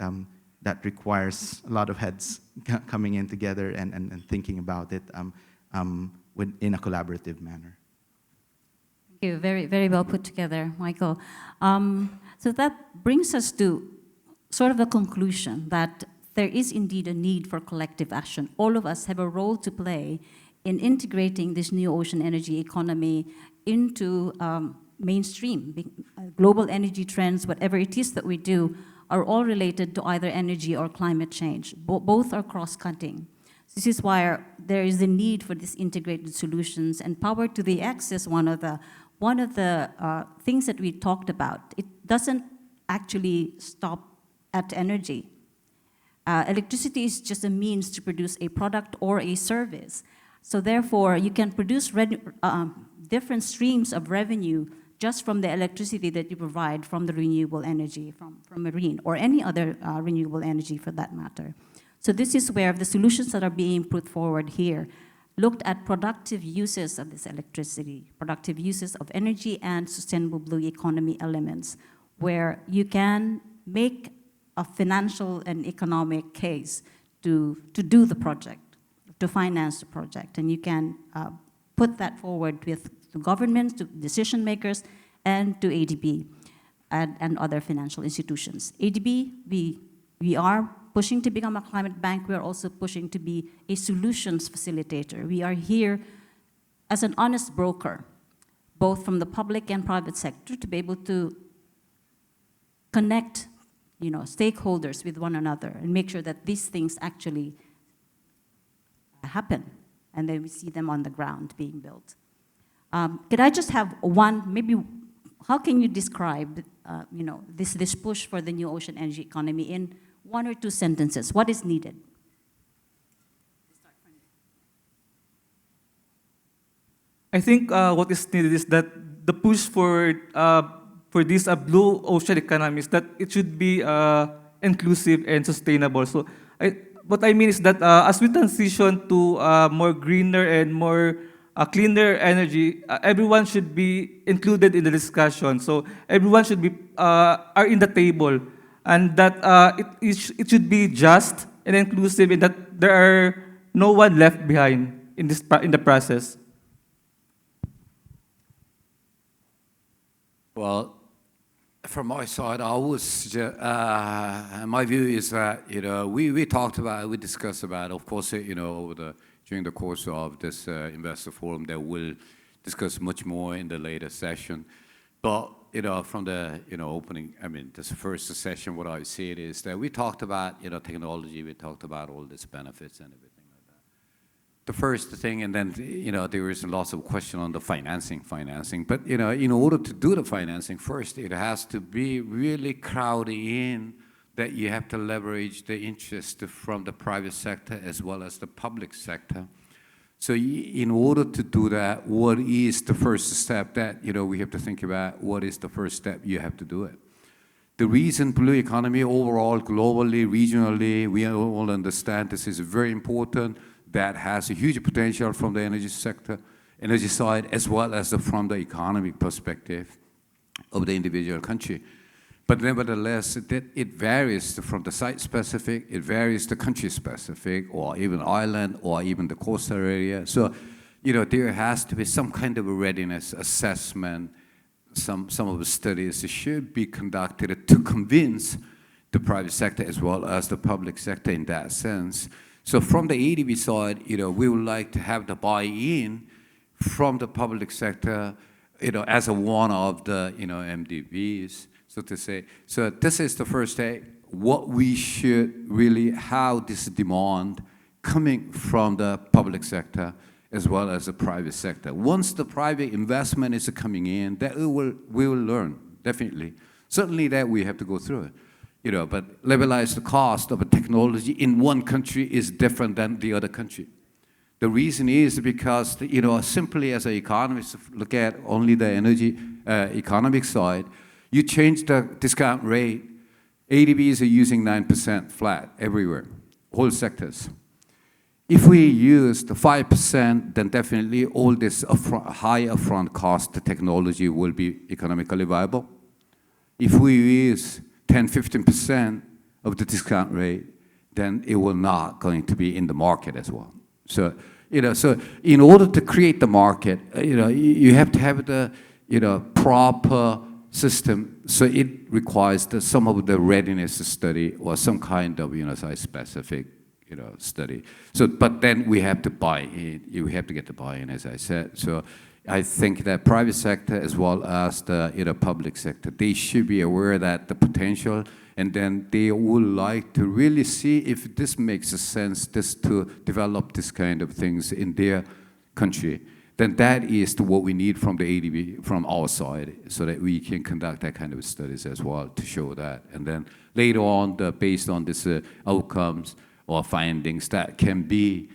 that requires a lot of heads coming in together and thinking about it in a collaborative manner. Thank you. Very, very well put together, Michael. So that brings us to sort of a conclusion that there is indeed a need for collective action. All of us have a role to play in integrating this new ocean energy economy into mainstream. Global energy trends, whatever it is that we do, are all related to either energy or climate change. Both are cross-cutting. This is why there is a need for these integrated solutions, and Power to the X is one of the things that we talked about. It doesn't actually stop at energy. Electricity is just a means to produce a product or a service. So therefore, you can produce different streams of revenue just from the electricity that you provide from the renewable energy, from marine, or any other renewable energy for that matter. So this is where the solutions that are being put forward here looked at productive uses of this electricity, productive uses of energy and sustainable blue economy elements, where you can make a financial and economic case to do the project, to finance the project. And you can put that forward with the governments, to decision makers, and to ADB and other financial institutions. ADB, we are pushing to become a climate bank. We are also pushing to be a solutions facilitator. We are here as an honest broker, both from the public and private sector, to be able to connect, you know, stakeholders with one another and make sure that these things actually happen, and then we see them on the ground being built. Could I just have one, maybe, how can you describe, you know, this push for the new ocean energy economy in 1 or 2 sentences? What is needed? I think what is needed is that the push for this blue ocean economy is that it should be inclusive and sustainable. So what I mean is that as we transition to more greener and more cleaner energy, everyone should be included in the discussion. So everyone should be are in the table, and that it should be just and inclusive, and that there are no one left behind in in the process. Well, from my side, I would suggest, my view is that, we talked about, we discussed about, of course, during the course of this investor forum, that we'll discuss much more in the later session. But, from the, opening, this first session, what I see it is that we talked about, technology, we talked about all these benefits and everything. The first thing, and then, there is lots of question on the financing. But, in order to do the financing, first, it has to be really crowded in that you have to leverage the interest from the private sector as well as the public sector. So in order to do that, what is the first step that, we have to think about? What is the first step? You have to do it. The reason blue economy overall, globally, regionally, we all understand this is very important. That has a huge potential from the energy sector, energy side, as well as from the economic perspective of the individual country. But nevertheless, it varies from the site-specific, it varies the country-specific, or even island, or even the coastal area. So, there has to be some kind of a readiness assessment. Some of the studies should be conducted to convince the private sector as well as the public sector in that sense. So from the ADB side, we would like to have the buy-in from the public sector, as one of the, MDBs, so to say. So this is the first step. What we should really, how this demand coming from the public sector as well as the private sector. Once the private investment is coming in, that we will learn, definitely. Certainly that we have to go through it. But levelize the cost of a technology in one country is different than the other country. The reason is because, simply as an economist, look at only the energy economic side, you change the discount rate, ADBs are using 9% flat everywhere, whole sectors. If we use the 5%, then definitely all this high upfront cost, the technology will be economically viable. If we use 10–15% of the discount rate, then it will not going to be in the market as well. So, so in order to create the market, you have to have the, proper system. So it requires some of the readiness study or some kind of, site-specific, study. So, but then we have to buy in. You have to get the buy-in, as I said. So I think that private sector as well as the public sector, they should be aware that the potential, and then they would like to really see if this makes sense, this to develop this kind of things in their country. Then that is what we need from the ADB, from our side, so that we can conduct that kind of studies as well to show that. And then later on, based on these outcomes or findings that can be,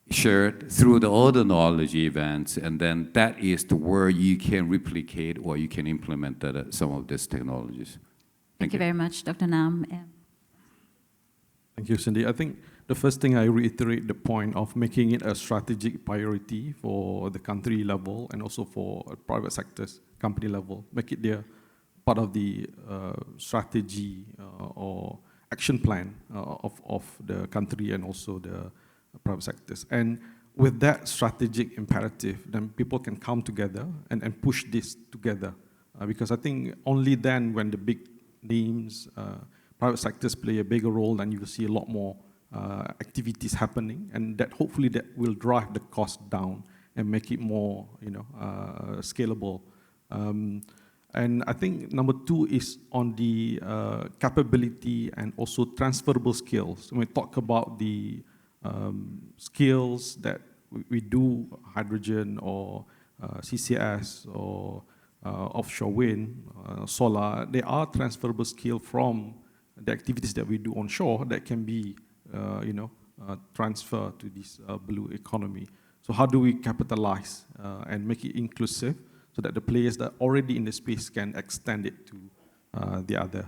shared through the other knowledge events, and then that is where you can replicate or you can implement some of these technologies. Thank you very much, Dr. Nam. Thank you, Cindy. I think the first thing I reiterate the point of making it a strategic priority for the country level and also for private sectors, company level, make it their part of the strategy or action plan of the country and also the private sectors. And with that strategic imperative, then people can come together and push this together. Because I think only then when the big names, private sectors play a bigger role, then you will see a lot more activities happening, and that hopefully that will drive the cost down and make it more, scalable. And I think number two is on the capability and also transferable skills. When we talk about the skills that we do, hydrogen or CCS or offshore wind, solar, they are transferable skills from the activities that we do onshore that can be, transferred to this blue economy. So how do we capitalize and make it inclusive so that the players that are already in the space can extend it to the other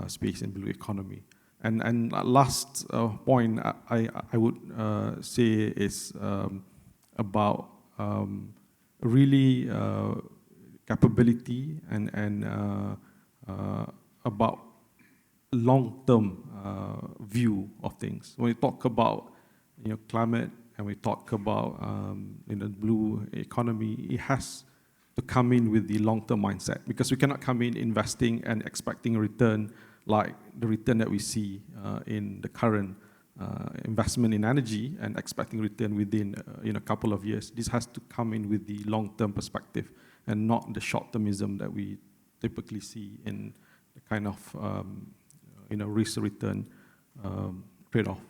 space in blue economy? And last point I would say is about really capability and about long-term view of things. When we talk about climate and we talk about blue economy, it has to come in with the long-term mindset, because we cannot come in investing and expecting a return like the return that we see in the current investment in energy and expecting return within a couple of years. This has to come in with the long-term perspective and not the short-termism that we typically see in the kind of risk-return trade-off.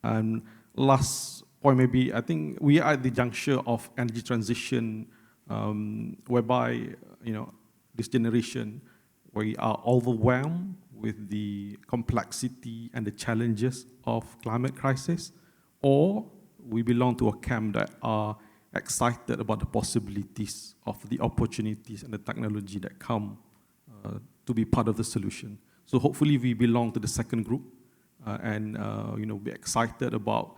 And last point, maybe, I think we are at the juncture of energy transition, whereby this generation, we are overwhelmed with the complexity and the challenges of climate crisis, or we belong to a camp that are excited about the possibilities of the opportunities and the technology that come to be part of the solution. So hopefully we belong to the second group and be excited about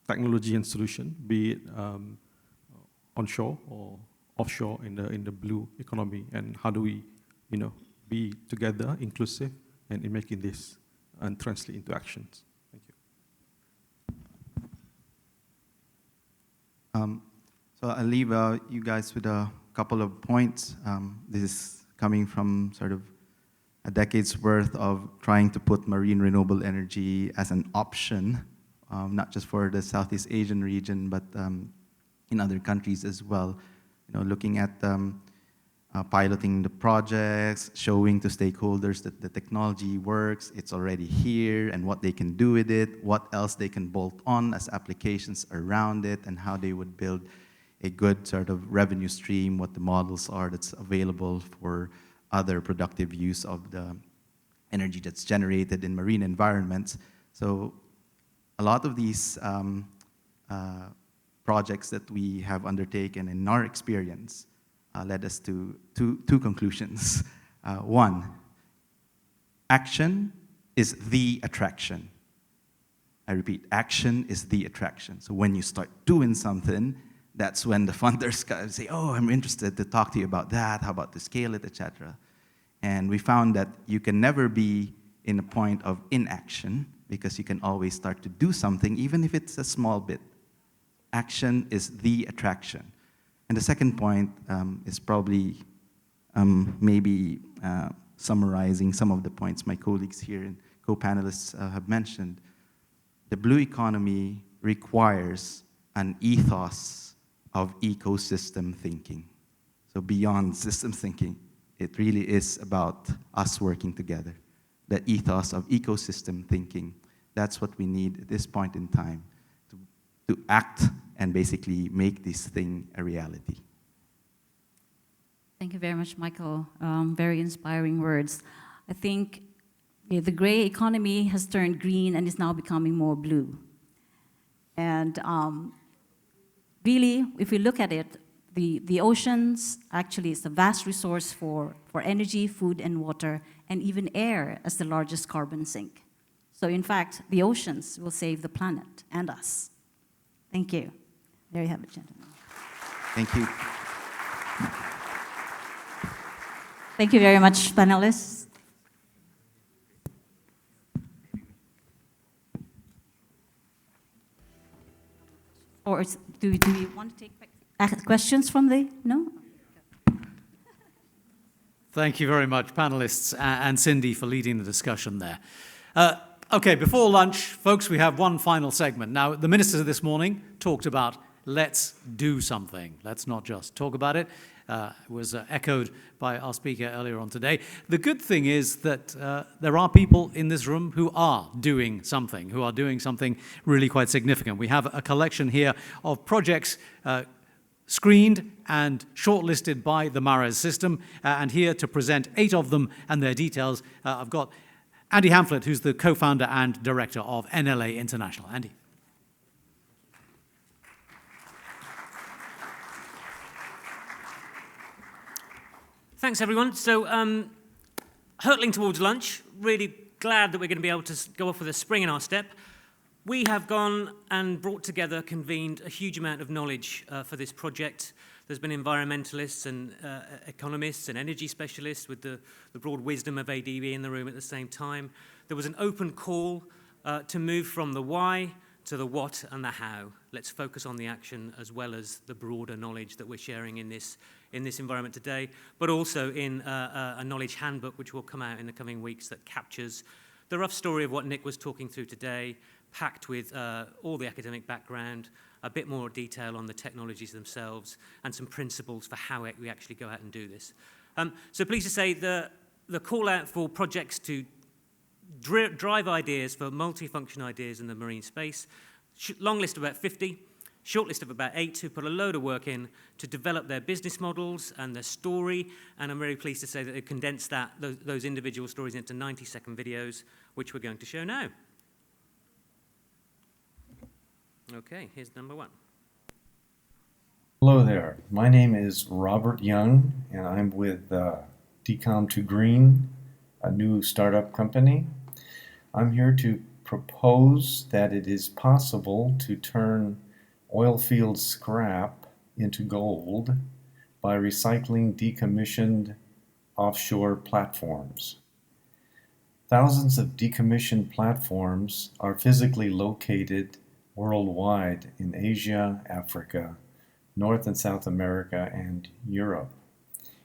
technology and solution, be it onshore or offshore in the blue economy, and how do we be together, inclusive, and in making this and translate into actions. Thank you. So I'll leave you guys with a couple of points. This is coming from sort of a decade's worth of trying to put marine renewable energy as an option, not just for the Southeast Asian region, but in other countries as well. Looking at piloting the projects, showing to stakeholders that the technology works, it's already here, and what they can do with it, what else they can bolt on as applications around it, and how they would build a good sort of revenue stream, what the models are that's available for other productive use of the energy that's generated in marine environments. So a lot of these projects that we have undertaken in our experience led us to two conclusions. One, action is the attraction. I repeat, action is the attraction. So when you start doing something, that's when the funders say, oh, I'm interested to talk to you about that, how about to scale it, etc. And we found that you can never be in a point of inaction, because you can always start to do something, even if it's a small bit. Action is the attraction. And the second point is probably maybe summarizing some of the points my colleagues here and co-panelists have mentioned. The blue economy requires an ethos of ecosystem thinking. So beyond system thinking, it really is about us working together. The ethos of ecosystem thinking, that's what we need at this point in time to act and basically make this thing a reality. Thank you very much, Michael. Very inspiring words. I think the gray economy has turned green and is now becoming more blue. And really, if we look at it, the oceans actually is a vast resource for energy, food, and water, and even air as the largest carbon sink. So in fact, the oceans will save the planet and us. Thank you. There you have it, gentlemen. Thank you. Thank you very much, panelists. Or do we want to take questions from the, no? Thank you very much, panelists, and Cindy for leading the discussion there. Okay, before lunch, folks, we have one final segment. Now, the ministers this morning talked about let's do something. Let's not just talk about it. It was echoed by our speaker earlier on today. The good thing is that there are people in this room who are doing something really quite significant. We have a collection here of projects screened and shortlisted by the MARES system, and here to present 8 of them and their details, I've got Andy Hamflett, who's the co-founder and director of NLA International. Andy. Thanks, everyone. So, hurtling towards lunch, really glad that we're going to be able to go off with a spring in our step. We have gone and brought together, convened a huge amount of knowledge for this project. There's been environmentalists and economists and energy specialists with the broad wisdom of ADB in the room at the same time. There was an open call to move from the why to the what and the how. Let's focus on the action as well as the broader knowledge that we're sharing in this environment today, but also in a knowledge handbook which will come out in the coming weeks that captures the rough story of what Nick was talking through today, packed with all the academic background, a bit more detail on the technologies themselves, and some principles for how we actually go out and do this. So pleased to say the call out for projects to drive ideas for multifunction ideas in the marine space, long list of about 50, short list of about 8 who put a load of work in to develop their business models and their story, and I'm very pleased to say that they've condensed those individual stories into 90-second videos, which we're going to show now. Okay, here's number 1. Hello there. My name is Robert Young, and I'm with Decom to Green, a new startup company. I'm here to propose that it is possible to turn oil field scrap into gold by recycling decommissioned offshore platforms. Thousands of decommissioned platforms are physically located worldwide in Asia, Africa, North and South America, and Europe.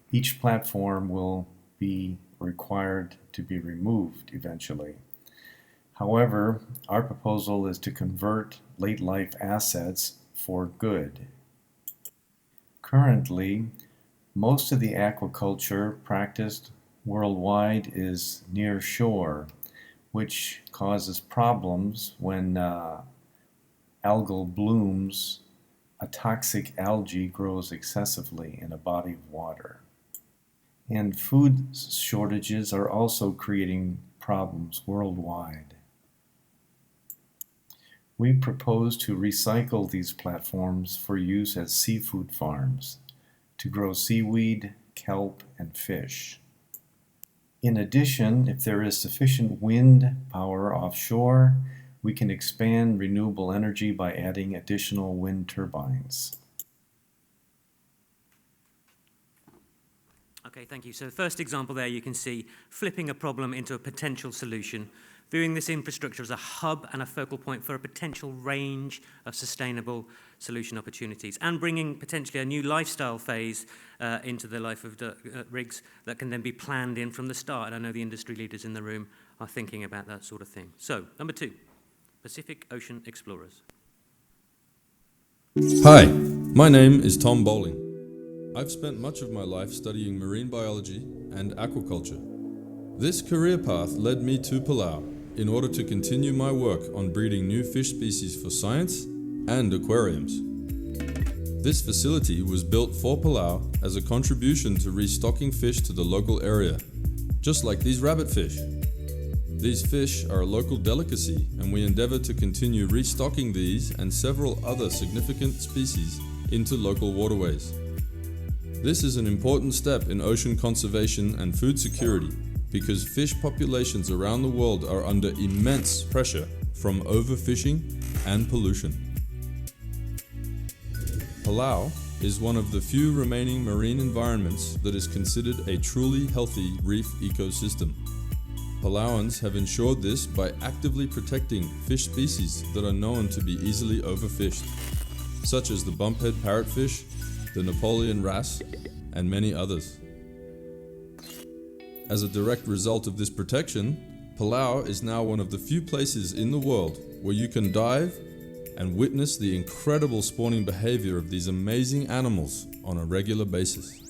Each platform will be required to be removed eventually. However, our proposal is to convert late life assets for good. Currently, most of the aquaculture practiced worldwide is near shore, which causes problems when algal blooms. A toxic algae grows excessively in a body of water. And food shortages are also creating problems worldwide. We propose to recycle these platforms for use as seafood farms to grow seaweed, kelp, and fish. In addition, if there is sufficient wind power offshore, we can expand renewable energy by adding additional wind turbines. Okay, thank you. So the first example there, you can see flipping a problem into a potential solution, viewing this infrastructure as a hub and a focal point for a potential range of sustainable solution opportunities, and bringing potentially a new lifestyle phase into the life of the rigs that can then be planned in from the start. And I know the industry leaders in the room are thinking about that sort of thing. So, number 2, Pacific Ocean Explorers. Hi, my name is Tom Bowling. I've spent much of my life studying marine biology and aquaculture. This career path led me to Palau in order to continue my work on breeding new fish species for science and aquariums. This facility was built for Palau as a contribution to restocking fish to the local area, just like these rabbitfish. These fish are a local delicacy, and we endeavor to continue restocking these and several other significant species into local waterways. This is an important step in ocean conservation and food security because fish populations around the world are under immense pressure from overfishing and pollution. Palau is one of the few remaining marine environments that is considered a truly healthy reef ecosystem. Palauans have ensured this by actively protecting fish species that are known to be easily overfished, such as the bumphead parrotfish, the Napoleon wrasse, and many others. As a direct result of this protection, Palau is now one of the few places in the world where you can dive and witness the incredible spawning behavior of these amazing animals on a regular basis.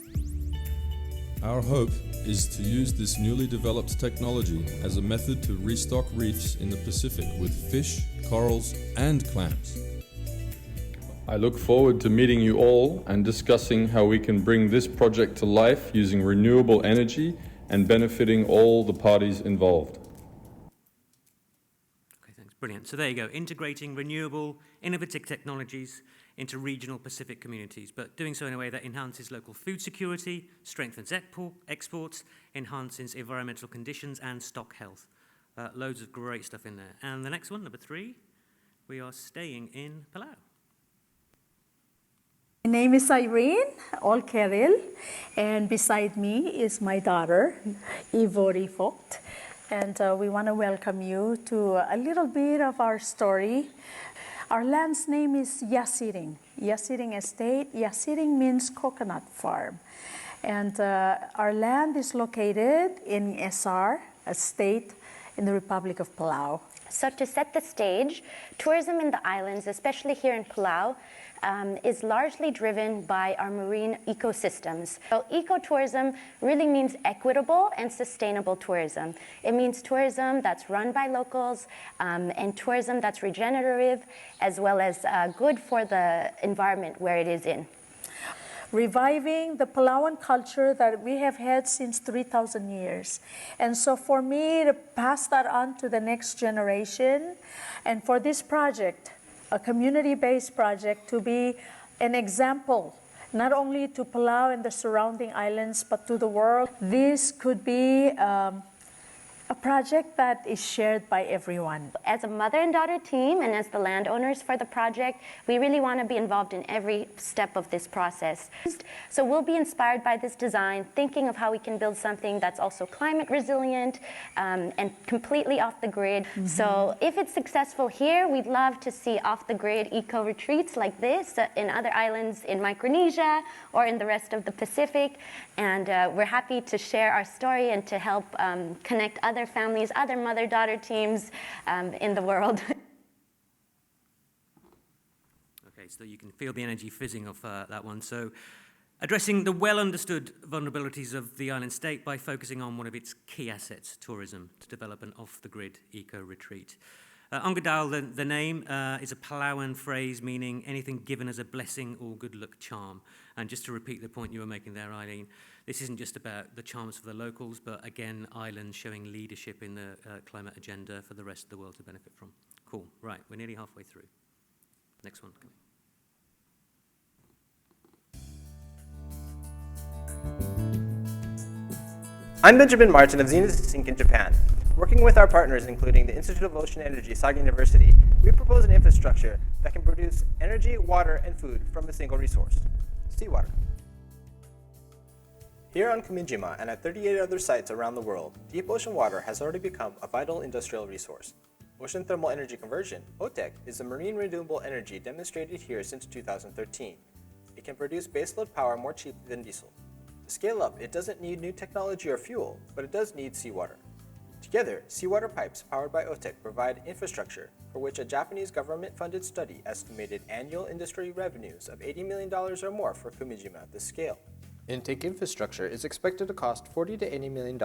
Our hope is to use this newly developed technology as a method to restock reefs in the Pacific with fish, corals, and clams. I look forward to meeting you all and discussing how we can bring this project to life using renewable energy and benefiting all the parties involved. Okay, thanks. Brilliant. So there you go, integrating renewable, innovative technologies into regional Pacific communities, but doing so in a way that enhances local food security, strengthens exports, enhances environmental conditions and stock health. Loads of great stuff in there. And the next one, number 3, we are staying in Palau. My name is Irene Olkeril, and beside me is my daughter, Ivori Vogt. And we want to welcome you to a little bit of our story. Our land's name is Yasiring, Yasiring Estate. Yasiring means coconut farm. And our land is located in SR, a state in the Republic of Palau. So to set the stage, tourism in the islands, especially here in Palau, is largely driven by our marine ecosystems. So ecotourism really means equitable and sustainable tourism. It means tourism that's run by locals and tourism that's regenerative, as well as good for the environment where it is in. Reviving the Palauan culture that we have had since 3,000 years. And so for me to pass that on to the next generation, and for this project, a community-based project, to be an example, not only to Palau and the surrounding islands, but to the world. This could be a project that is shared by everyone. As a mother and daughter team and as the landowners for the project, we really want to be involved in every step of this process. So we'll be inspired by this design, thinking of how we can build something that's also climate resilient and completely off the grid. Mm-hmm. So if it's successful here, we'd love to see off the grid eco retreats like this in other islands in Micronesia or in the rest of the Pacific. And we're happy to share our story and to help connect other families, other mother-daughter teams in the world. Okay, so you can feel the energy fizzing off that one. So addressing the well-understood vulnerabilities of the island state by focusing on one of its key assets, tourism, to develop an off-the-grid eco-retreat. Ongadal, the name, is a Palauan phrase meaning anything given as a blessing or good luck charm. And just to repeat the point you were making there, Eileen, this isn't just about the charms for the locals, but again, islands showing leadership in the climate agenda for the rest of the world to benefit from. Cool, right, we're nearly halfway through. Next one. I'm Benjamin Martin of Zenith Sink in Japan. Working with our partners, including the Institute of Ocean Energy, Saga University, we propose an infrastructure that can produce energy, water, and food from a single resource, seawater. Here on Kumijima and at 38 other sites around the world, deep ocean water has already become a vital industrial resource. Ocean thermal energy conversion, OTEC, is a marine renewable energy demonstrated here since 2013. It can produce baseload power more cheaply than diesel. To scale up, it doesn't need new technology or fuel, but it does need seawater. Together, seawater pipes powered by OTEC provide infrastructure for which a Japanese government-funded study estimated annual industry revenues of $80 million or more for Kumijima at this scale. Intake infrastructure is expected to cost $40 to $80 million,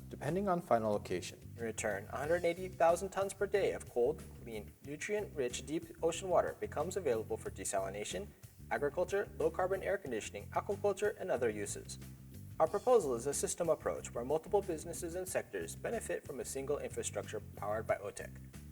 depending on final location. In return, 180,000 tons per day of cold, clean, nutrient-rich deep ocean water becomes available for desalination, agriculture, low-carbon air conditioning, aquaculture, and other uses. Our proposal is a system approach where multiple businesses and sectors benefit from a single infrastructure powered by OTEC.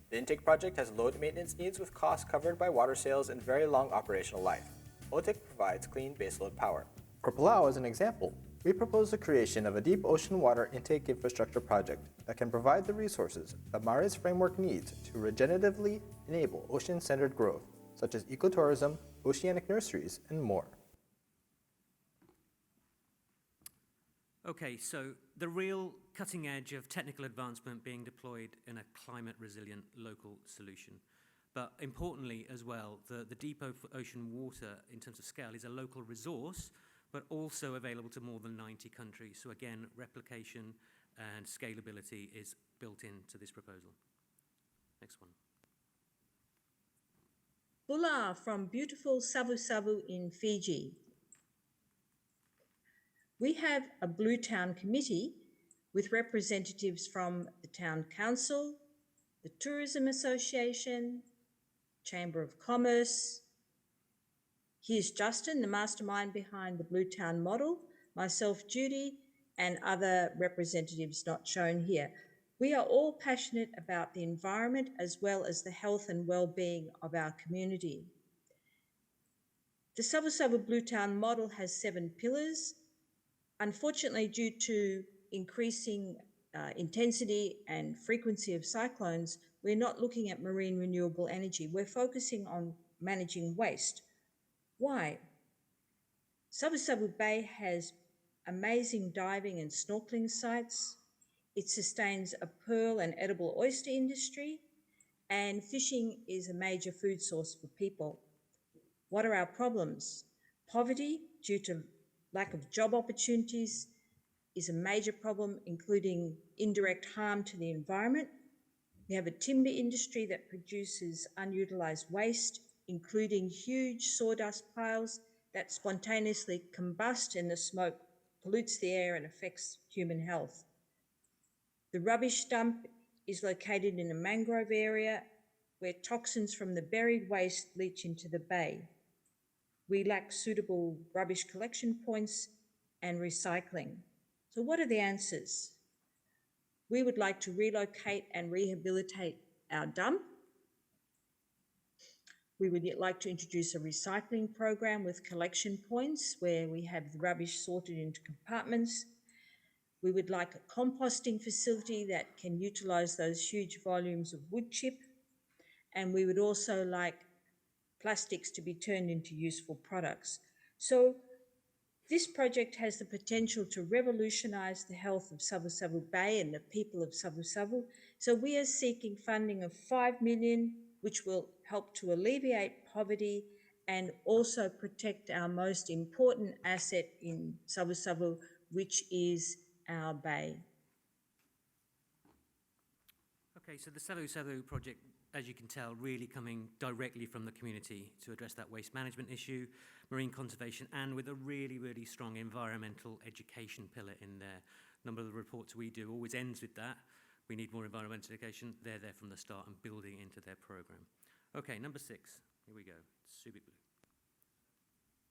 The intake project has low maintenance needs with costs covered by water sales and very long operational life. OTEC provides clean baseload power. For Palau, as an example, we propose the creation of a deep ocean water intake infrastructure project that can provide the resources the MARES framework needs to regeneratively enable ocean-centered growth, such as ecotourism, oceanic nurseries, and more. Okay, so the real cutting edge of technical advancement being deployed in a climate-resilient local solution. But importantly as well, the deep ocean water in terms of scale is a local resource, but also available to more than 90 countries. So again, replication and scalability is built into this proposal. Next one. Bula from beautiful Savu Savu in Fiji. We have a Blue Town Committee with representatives from the Town Council, the Tourism Association, Chamber of Commerce. Here's Justin, the mastermind behind the Blue Town model, myself, Judy, and other representatives not shown here. We are all passionate about the environment as well as the health and well-being of our community. The Savu Blue Town model has 7 pillars. Unfortunately, due to increasing intensity and frequency of cyclones, we're not looking at marine renewable energy. We're focusing on managing waste. Why? Savu Bay has amazing diving and snorkeling sites. It sustains a pearl and edible oyster industry, and fishing is a major food source for people. What are our problems? Poverty due to lack of job opportunities is a major problem, including indirect harm to the environment. We have a timber industry that produces unutilized waste, including huge sawdust piles that spontaneously combust, and the smoke pollutes the air and affects human health. The rubbish dump is located in a mangrove area where toxins from the buried waste leach into the bay. We lack suitable rubbish collection points and recycling. So what are the answers? We would like to relocate and rehabilitate our dump. We would like to introduce a recycling program with collection points where we have the rubbish sorted into compartments. We would like a composting facility that can utilise those huge volumes of wood chip. And we would also like plastics to be turned into useful products. So this project has the potential to revolutionise the health of Savu Bay and the people of Savu. So we are seeking funding of $5 million, which will help to alleviate poverty and also protect our most important asset in Savu, which is our bay. Okay, so the Savu project, as you can tell, really coming directly from the community to address that waste management issue, marine conservation, and with a really, really strong environmental education pillar in there. A number of the reports we do always ends with that. We need more environmental education. They're there from the start and building into their program. Okay, number 6. Here we go. Subic Blue.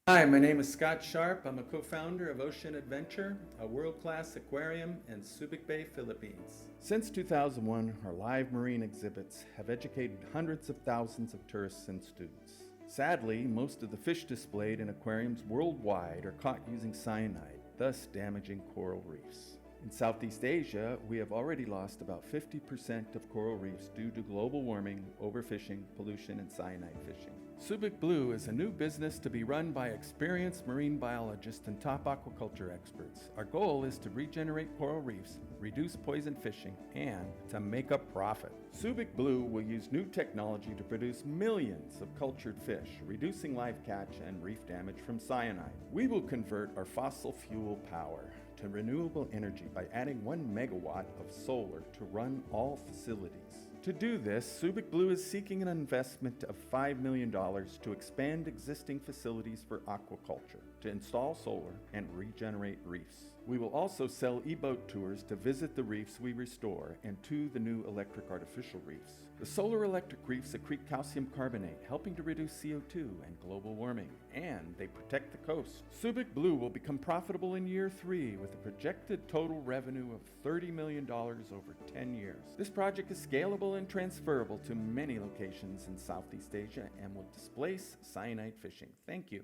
Hi, my name is Scott Sharp. I'm a co-founder of Ocean Adventure, a world-class aquarium in Subic Bay, Philippines. Since 2001, our live marine exhibits have educated hundreds of thousands of tourists and students. Sadly, most of the fish displayed in aquariums worldwide are caught using cyanide, thus damaging coral reefs. In Southeast Asia, we have already lost about 50% of coral reefs due to global warming, overfishing, pollution, and cyanide fishing. Subic Blue is a new business to be run by experienced marine biologists and top aquaculture experts. Our goal is to regenerate coral reefs, reduce poison fishing, and to make a profit. Subic Blue will use new technology to produce millions of cultured fish, reducing live catch and reef damage from cyanide. We will convert our fossil fuel power to renewable energy by adding 1 megawatt of solar to run all facilities. To do this, Subic Blue is seeking an investment of $5 million to expand existing facilities for aquaculture, to install solar, and regenerate reefs. We will also sell e-boat tours to visit the reefs we restore and to the new electric artificial reefs. The solar electric reefs secrete calcium carbonate, helping to reduce CO2 and global warming, and they protect the coast. Subic Blue will become profitable in year 3 with a projected total revenue of $30 million over 10 years. This project is scalable and transferable to many locations in Southeast Asia and will displace cyanide fishing. Thank you.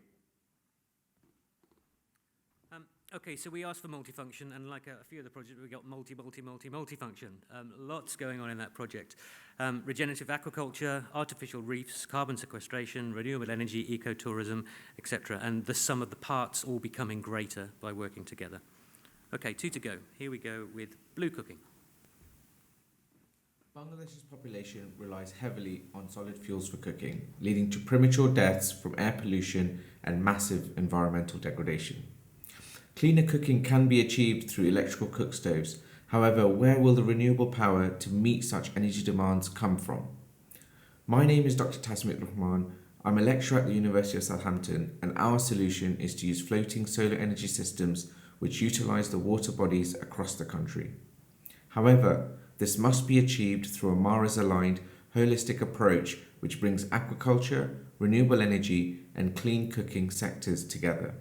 Okay, so we asked for multifunction, and like a few of the projects, we got multifunction. Lots going on in that project. Regenerative aquaculture, artificial reefs, carbon sequestration, renewable energy, ecotourism, etc. And the sum of the parts all becoming greater by working together. Okay, 2 to go. Here we go with blue cooking. Bangladesh's population relies heavily on solid fuels for cooking, leading to premature deaths from air pollution and massive environmental degradation. Cleaner cooking can be achieved through electrical cook stoves. However, where will the renewable power to meet such energy demands come from? My name is Dr. Tasmit Rahman. I'm a lecturer at the University of Southampton, and our solution is to use floating solar energy systems which utilise the water bodies across the country. However, this must be achieved through a MARES-aligned, holistic approach which brings aquaculture, renewable energy, and clean cooking sectors together.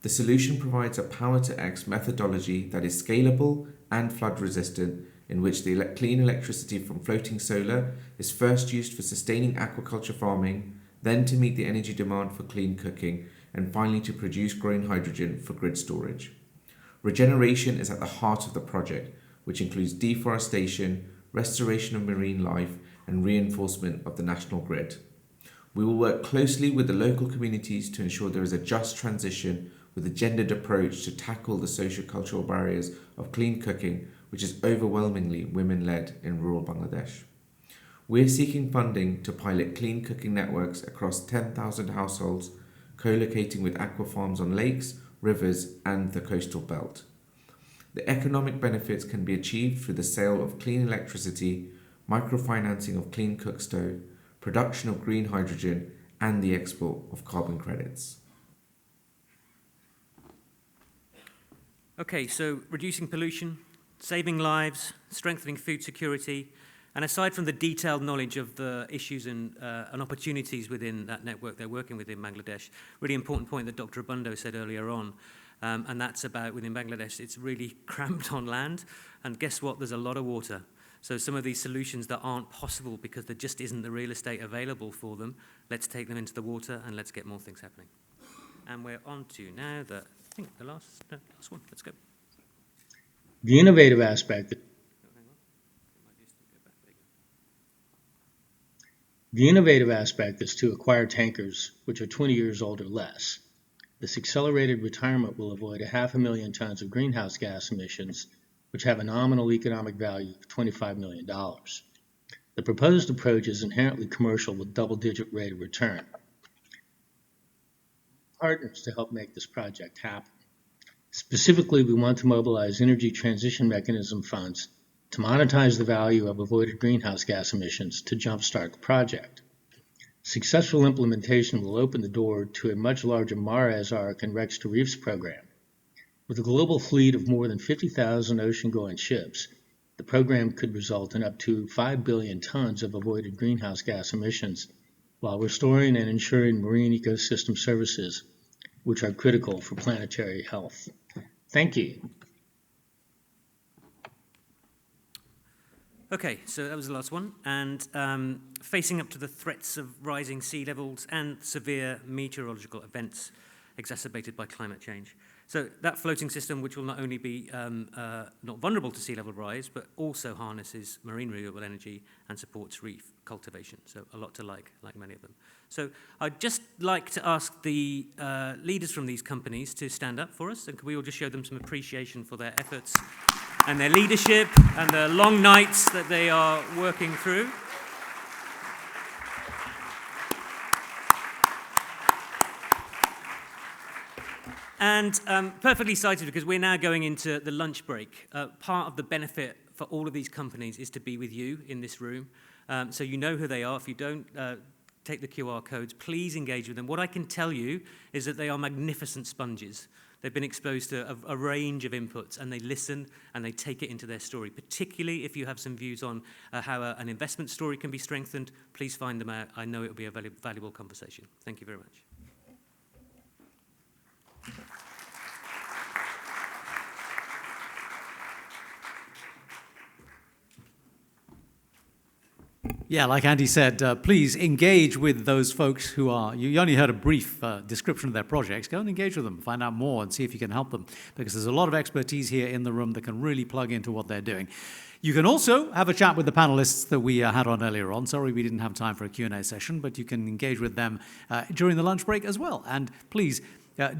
The solution provides a power-to-X methodology that is scalable and flood-resistant in which the clean electricity from floating solar is first used for sustaining aquaculture farming, then to meet the energy demand for clean cooking, and finally to produce green hydrogen for grid storage. Regeneration is at the heart of the project, which includes deforestation, restoration of marine life, and reinforcement of the national grid. We will work closely with the local communities to ensure there is a just transition with a gendered approach to tackle the socio-cultural barriers of clean cooking, which is overwhelmingly women-led in rural Bangladesh. We are seeking funding to pilot clean cooking networks across 10,000 households, co-locating with aqua farms on lakes, rivers, and the coastal belt. The economic benefits can be achieved through the sale of clean electricity, microfinancing of clean cook stove, production of green hydrogen, and the export of carbon credits. Okay, so reducing pollution, saving lives, strengthening food security, and aside from the detailed knowledge of the issues and opportunities within that network they're working with in Bangladesh, really important point that Dr. Abundo said earlier on, and that's about within Bangladesh, it's really cramped on land, and guess what, there's a lot of water. So some of these solutions that aren't possible because there just isn't the real estate available for them, let's take them into the water and let's get more things happening. And we're on to now the last one. Let's go. The innovative aspect is to acquire tankers which are 20 years old or less. This accelerated retirement will avoid 500,000 tons of greenhouse gas emissions, which have a nominal economic value of $25 million. The proposed approach is inherently commercial with double-digit rate of return. Partners to help make this project happen. Specifically, we want to mobilize energy transition mechanism funds to monetize the value of avoided greenhouse gas emissions to jumpstart the project. Successful implementation will open the door to a much larger MARES ARC and Rex to Reefs program. With a global fleet of more than 50,000 ocean-going ships, the program could result in up to 5 billion tons of avoided greenhouse gas emissions while restoring and ensuring marine ecosystem services, which are critical for planetary health. Thank you. Okay, so that was the last one. And facing up to the threats of rising sea levels and severe meteorological events exacerbated by climate change. So that floating system, which will not only be not vulnerable to sea level rise, but also harnesses marine renewable energy and supports reef cultivation. So a lot to like many of them. So I'd just like to ask the leaders from these companies to stand up for us, and can we all just show them some appreciation for their efforts and their leadership and the long nights that they are working through. And perfectly cited because we're now going into the lunch break. Part of the benefit for all of these companies is to be with you in this room. So you know who they are. If you don't take the QR codes, please engage with them. What I can tell you is that they are magnificent sponges. They've been exposed to a range of inputs, and they listen and they take it into their story. Particularly if you have some views on how an investment story can be strengthened, please find them out. I know it will be a valuable conversation. Thank you very much. Yeah, like Andy said, please engage with those folks who are, you only heard a brief description of their projects. Go and engage with them, find out more and see if you can help them, because there's a lot of expertise here in the room that can really plug into what they're doing. You can also have a chat with the panelists that we had on earlier on. Sorry we didn't have time for a Q&A session, but you can engage with them during the lunch break as well. And please,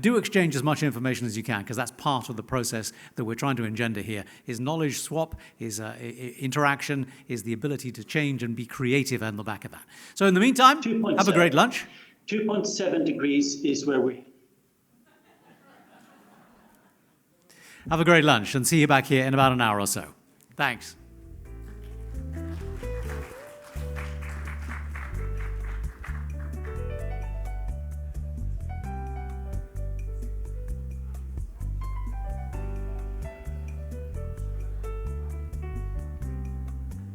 do exchange as much information as you can, because that's part of the process that we're trying to engender here, is knowledge swap, is interaction, is the ability to change and be creative on the back of that. So in the meantime, have a great lunch. 2.7 degrees is where we... Have a great lunch and see you back here in about an hour or so. Thanks.